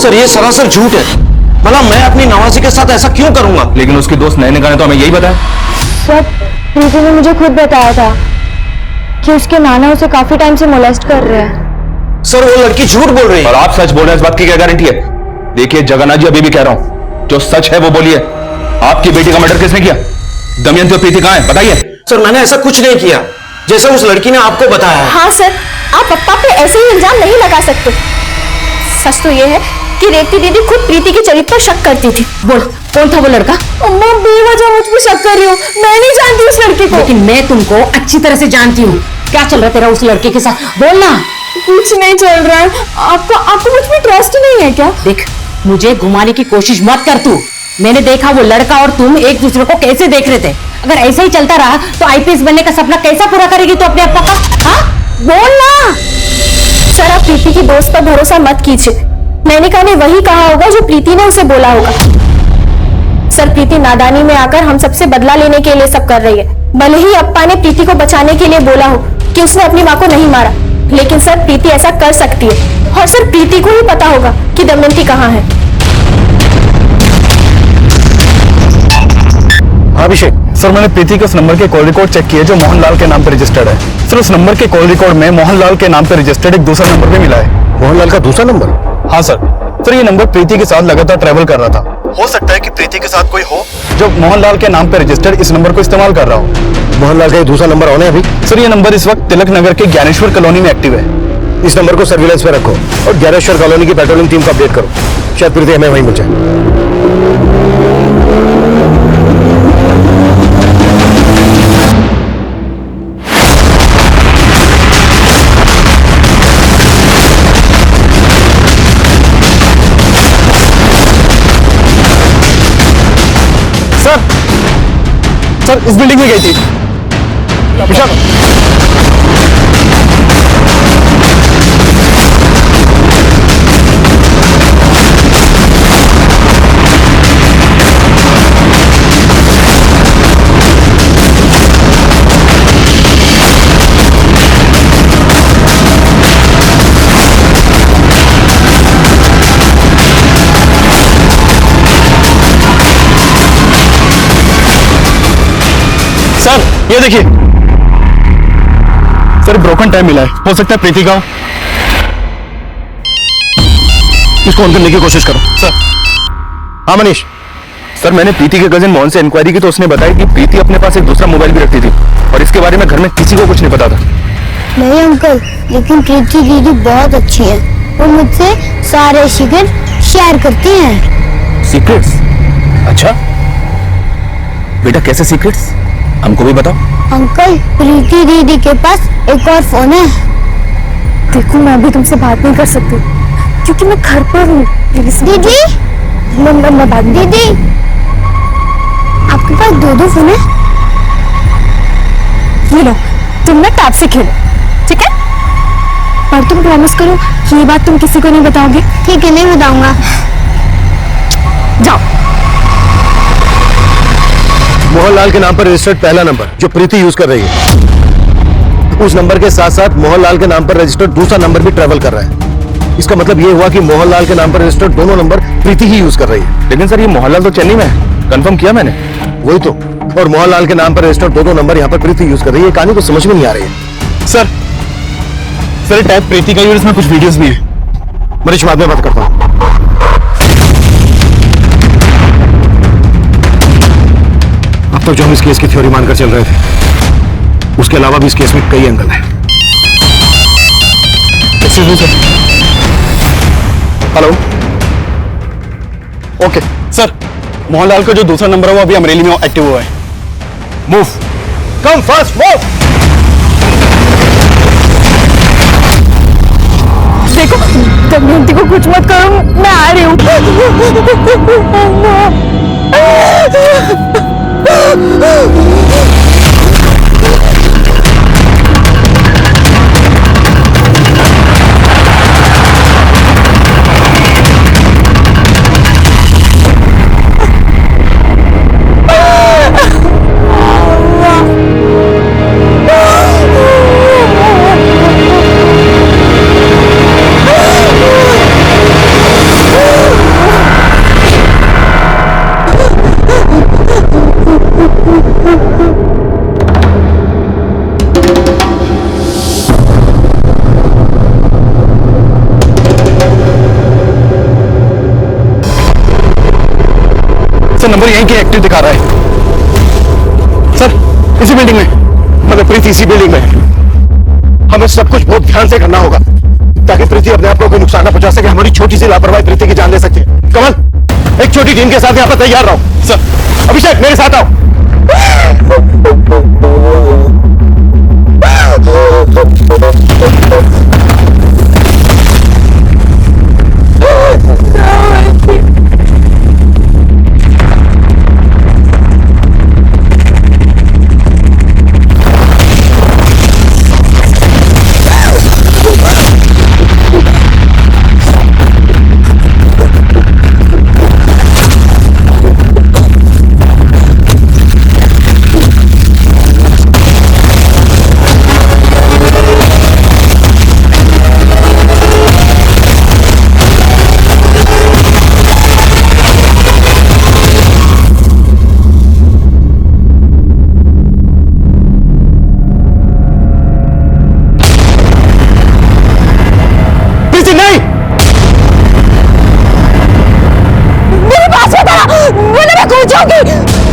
सर ये सरासर झूठ है। भला मैं अपनी नवाजी के साथ ऐसा क्यों करूंगा? लेकिन उसकी दोस्त नैनिका ने तो हमें यही बताया। सर प्रीति ने मुझे खुद बताया था कि उसके नाना उसे काफी टाइम से मोलेस्ट कर रहे हैं। सर वो लड़की झूठ बोल रही है। और आप सच बोल रहे हैं इस बात की क्या गारंटी है? देखिए जगन्नाथ जी, अभी भी कह रहा हूं, जो सच है वो बोलिए। आपकी बेटी का मर्डर किसने किया? दमयंती और प्रीति कहां है? बताइए। सर मैंने ऐसा कुछ नहीं किया जैसे उस लड़की ने आपको बताया है। हाँ सर, आप पप्पा पे ऐसे ही इल्जाम नहीं लगा सकते। सच तो ये है कि रेवती दीदी खुद प्रीति के चरित्र पर शक करती थी। बोल, कौन था वो लड़का? अम्मा बेवजह मुझ पे शक कर रही हूँ, मैं नहीं जानती उस लड़के को। लेकिन मैं तुमको अच्छी तरह से जानती हूँ। क्या चल रहा है तेरा उस लड़के के साथ? बोलना। कुछ नहीं चल रहा है। आपको मुझ में ट्रस्ट नहीं है क्या? देख, मुझे घुमाने की कोशिश मत कर तू। मैंने देखा वो लड़का और तुम एक दूसरे को कैसे देख रहे थे। अगर ऐसे ही चलता रहा तो आईपीएस बनने का सपना कैसा पूरा करेगी तू अपने अपा का? हाँ, बोलना। सर आप प्रीति की दोस्त पर भरोसा मत कीजिए। नैनिका ने वही कहा होगा जो प्रीति ने उसे बोला होगा। सर प्रीति नादानी में आकर हम सबसे बदला लेने के लिए सब कर रही है। भले ही अप्पा ने प्रीति को बचाने के लिए बोला हो कि उसने अपनी माँ को नहीं मारा, लेकिन सर प्रीति ऐसा कर सकती है। और सर प्रीति को ही पता होगा कि दमयंती कहाँ है। अभिषेक सर, मैंने प्रीति के उस नंबर के कॉल रिकॉर्ड चेक किए जो मोहनलाल के नाम पर रजिस्टर्ड है। सर उस नंबर के कॉल रिकॉर्ड में मोहनलाल के नाम पर रजिस्टर्ड एक दूसरा नंबर भी मिला है। मोहनलाल का दूसरा नंबर? हाँ सर ये नंबर प्रीति के साथ लगातार ट्रैवल कर रहा था। हो सकता है कि प्रीति के साथ कोई हो जो मोहनलाल के नाम पर रजिस्टर्ड इस नंबर को इस्तेमाल कर रहा हो। मोहनलाल का दूसरा नंबर ऑन है अभी? सर ये नंबर इस वक्त तिलक नगर के ज्ञानेश्वर कॉलोनी में एक्टिव है। इस नंबर को सर्विलांस पे रखो और ज्ञानेश्वर कॉलोनी की पेट्रोलिंग टीम को अपडेट करो। शायद प्रीति हमें वहीं मिल जाए। सर इस बिल्डिंग में गई थी। विशाल सर ये देखिए सर, ब्रोकन टाइम मिला है। हो सकता है प्रीति का हो। इसको ऑन करने की कोशिश करो। सर हाँ मनीष। सर मैंने प्रीति के कजिन मोहन से इंक्वायरी की तो उसने बताया कि प्रीति अपने पास एक दूसरा मोबाइल भी रखती थी और इसके बारे में घर में किसी को कुछ नहीं पता था। नहीं अंकल, लेकिन प्रीति दीदी बहुत अच्छी है। वो मुझसे सारे सीक्रेट शेयर करती हैं। सीक्रेट्स? अच्छा बेटा, कैसे सीक्रेट्स? हमको भी बताओ। अंकल प्रीति दीदी के पास एक और फोन है। देखो मैं अभी तुमसे बात नहीं कर सकती क्योंकि मैं घर पर हूँ। दीदी मैं बात नहीं। दीदी आपके पास दो फोन है? ये लो, तुम ना टैब से खेलो, ठीक है? पर तुम प्रॉमिस करो ये बात तुम किसी को नहीं बताओगे। ठीक है, नहीं बताऊंगा। जाओ। मोहनलाल के नाम पर रजिस्टर्ड पहला नंबर जो प्रीति यूज कर रही है, उस नंबर के साथ साथ मोहनलाल के नाम पर रजिस्टर्ड दूसरा नंबर भी ट्रेवल कर रहा है। इसका मतलब ये हुआ कि मोहनलाल के नाम पर रजिस्टर्ड दोनों नंबर प्रीति ही यूज कर रही है। लेकिन सर ये मोहनलाल तो चेन्नई में है, कंफर्म किया मैंने। वही तो, और मोहनलाल के नाम पर रजिस्टर्ड दोनों नंबर यहाँ पर प्रीति यूज कर रही है। कहानी तो समझ में नहीं आ रही है। सर टैग प्रीति का ही और इसमें कुछ वीडियोस भी है। मनीष, बाद में बात करता हूँ। अब तक जो हम इस केस की थ्योरी मानकर चल रहे थे, उसके अलावा भी इस केस में कई एंगल हैं। हेलो, ओके सर, मोहनलाल का जो दूसरा नंबर है वो अभी अमरेली में एक्टिव हुआ है। Move, come fast, move. देखो, दमयंती को कुछ मत करो, मैं आ रही हूँ। नंबर यहीं के एक्टिव दिखा रहा है सर, इसी बिल्डिंग में। मतलब प्रीति इसी बिल्डिंग में है। हमें सब कुछ बहुत ध्यान से करना होगा ताकि प्रीति अपने आप को कोई नुकसान न पहुंचा सके। हमारी छोटी सी लापरवाही प्रीति की जान ले सकती है। कमल, एक छोटी टीम के साथ यहाँ पर तैयार रहो। सर। अभिषेक, मेरे साथ आओ।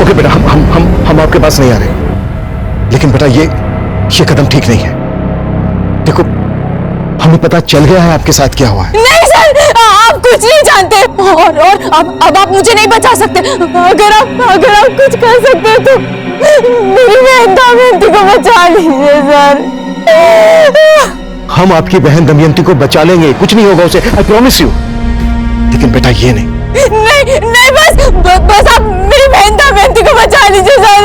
ओके बेटा, हम आपके पास नहीं आ रहे, लेकिन बेटा ये कदम ठीक नहीं है। देखो, हमें पता चल गया है आपके साथ क्या हुआ है। नहीं सर, आप कुछ नहीं जानते, और अब आप मुझे नहीं बचा सकते। अगर आप कुछ कर सकते हो तो मेरी बहन दमयंती को बचा लीजिए सर। हम आपकी बहन दमयंती को बचा लेंगे, कुछ नहीं होगा उसे, आई प्रॉमिस यू। लेकिन बेटा ये नहीं, बस आप मेरी बहन दमयंती को बचा लीजिए सर।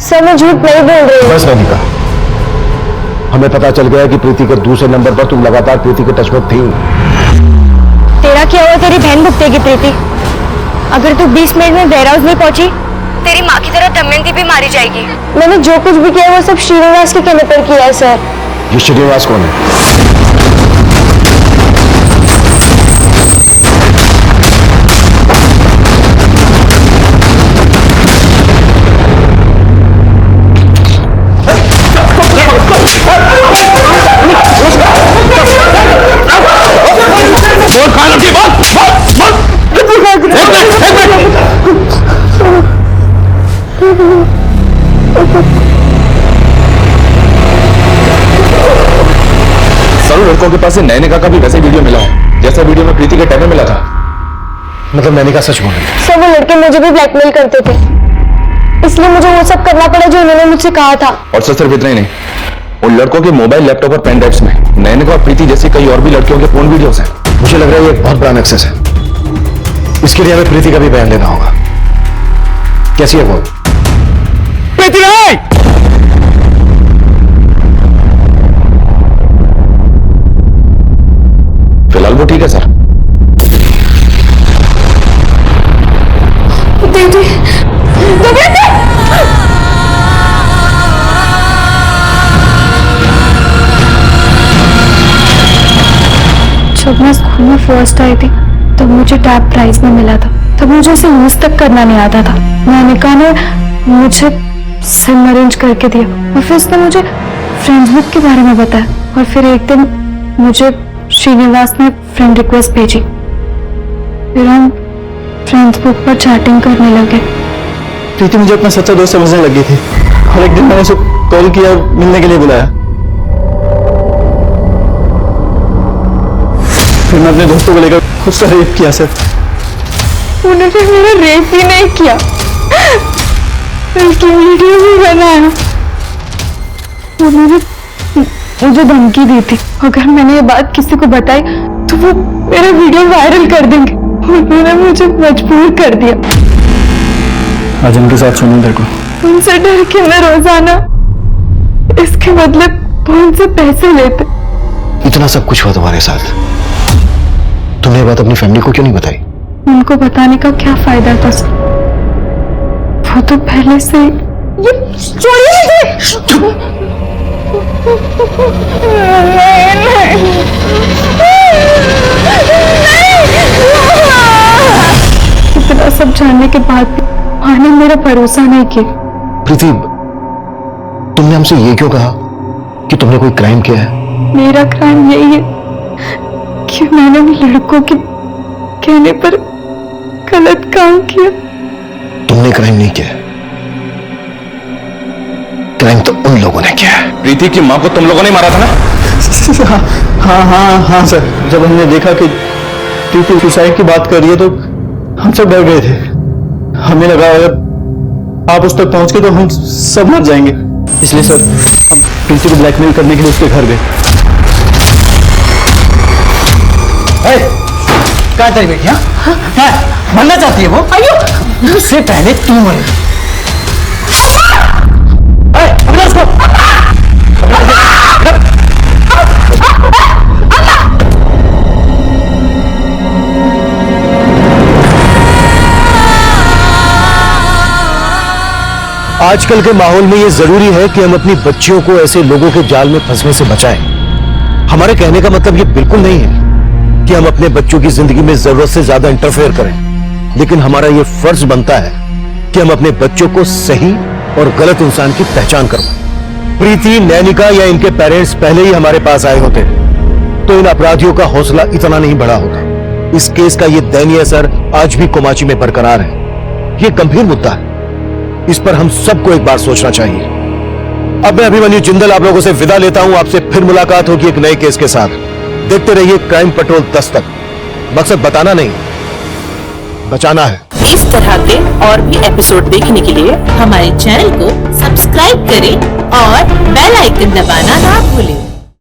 सर, मैं झूठ नहीं बोल रही हूँ। बस राधिका, हमें पता चल गया कि प्रीति के दूसरे नंबर पर तुम लगातार प्रीति के टच में थी। तेरा क्या हुआ, तेरी बहन भुगतेगी प्रीति। अगर तू 20 मिनट में वेयर हाउस में पहुंची, तेरी माँ की तरह दमयंती भी मारी जाएगी। मैंने जो कुछ भी किया वो सब श्रीनिवास के कहने पर किया है सर। ये श्रीनिवास कौन है? लड़कों के पास से नैनिका का भी वैसे वीडियो मिला है जैसा वीडियो में प्रीति के टाइम में मिला था। मतलब नैनिका सच बोल रही है? सर, वो लड़के मुझे भी ब्लैकमेल करते थे, इसलिए मुझे वो सब करना पड़ा जो उन्होंने मुझसे कहा था। और सर सिर्फ इतना ही नहीं, उन लड़कों के मोबाइल, लैपटॉप और पेन ड्राइव्स में नैनिका और प्रीति जैसी कई और भी लड़कियों के फोन वीडियोस हैं। मुझे लग रहा है ये एक बहुत बड़ा एक्सेस है। इसके लिए हमें प्रीति का भी बयान लेना होगा। कैसी है वो? प्रीति नहीं! फिलहाल वो ठीक है सर। दीदी जब मैं स्कूल में फर्स्ट आई थी तो मुझे टैब प्राइज में मिला था, तब मुझे इसे यूज तक करना नहीं आता था। मोनिका ने मुझे सिम अरेंज करके दिया और फिर उसने मुझे फ्रेंड्स बुक के बारे में बताया और फिर एक दिन मुझे श्रीनिवास ने फ्रेंड रिक्वेस्ट भेजी, फिर हम फ्रेंड्स बुक पर चैटिंग करने लगे। प्रीति मुझे अपना सच्चा दोस्त समझने लगी थी और एक दिन मैंने उसे कॉल किया और मिलने के लिए बुलाया। फिर मैं अपने दोस्तों को लेकर खुद से रेप किया सर। उन्होंने मेरा रेप ही नहीं किया, बल्कि वीडियो भी बनाया। उन्होंने मुझे धमकी दी थी, अगर मैंने ये बात किसी को बताई तो वो मेरा वीडियो वायरल कर देंगे। उन्होंने मुझे मजबूर कर दिया। आज उनके साथ सोने तेरे को। उनसे डर के मैं रोजाना इसके बदले उनसे पैसे लेते। इतना सब कुछ हुआ तुम्हारे साथ, तुमने ये बात अपनी फैमिली को क्यों नहीं बताई? उनको बताने का क्या फायदा था सर, वो तो पहले से ये इतना सब जानने के बाद भी माँ ने मेरा भरोसा नहीं किया। प्रीति, तुमने हमसे ये क्यों कहा कि तुमने कोई क्राइम किया है? मेरा क्राइम यही है कि मैंने उन लड़कों के कहने पर गलत काम किया। तुमने क्राइम नहीं किया, क्राइम तो उन लोगों ने किया है। प्रीति की माँ को तुम लोगों ने मारा था ना? हाँ सर। जब हमने देखा कि प्रीति सुसाइड की बात कर रही है तो हम सब डर गए थे। हमें लगा अगर आप उस तक पहुंच गए तो हम सब मर जाएंगे, इसलिए सर हम प्रीति को ब्लैकमेल करने के लिए उसके घर गए। क्या तेरी बेटी? हाँ मरना चाहती है वो? अयो उससे पहले तू मर। आजकल के माहौल में ये जरूरी है कि हम अपनी बच्चियों को ऐसे लोगों के जाल में फंसने से बचाएं। हमारे कहने का मतलब ये बिल्कुल नहीं है कि हम अपने बच्चों की जिंदगी में जरूरत से ज्यादा इंटरफेयर करें, लेकिन हमारा ये फर्ज बनता है कि हम अपने बच्चों को सही और गलत इंसान की पहचान करवाएं। प्रीति, नैनिका या इनके पेरेंट्स पहले ही हमारे पास आए होते तो इन अपराधियों का हौसला इतना नहीं बढ़ा होता। इस केस का ये दयनीय असर आज भी कोमाची में बरकरार है। ये गंभीर मुद्दा है, इस पर हम सबको एक बार सोचना चाहिए। अब मैं अभिमन्यु जिंदल आप लोगों से विदा लेता हूं। आपसे फिर मुलाकात होगी एक नए केस के साथ। देखते रहिए क्राइम पेट्रोल 10 तक। मकसद बताना नहीं, बचाना है। इस तरह के और भी एपिसोड देखने के लिए हमारे चैनल को सब्सक्राइब करें और बेल आइकन दबाना ना भूलें।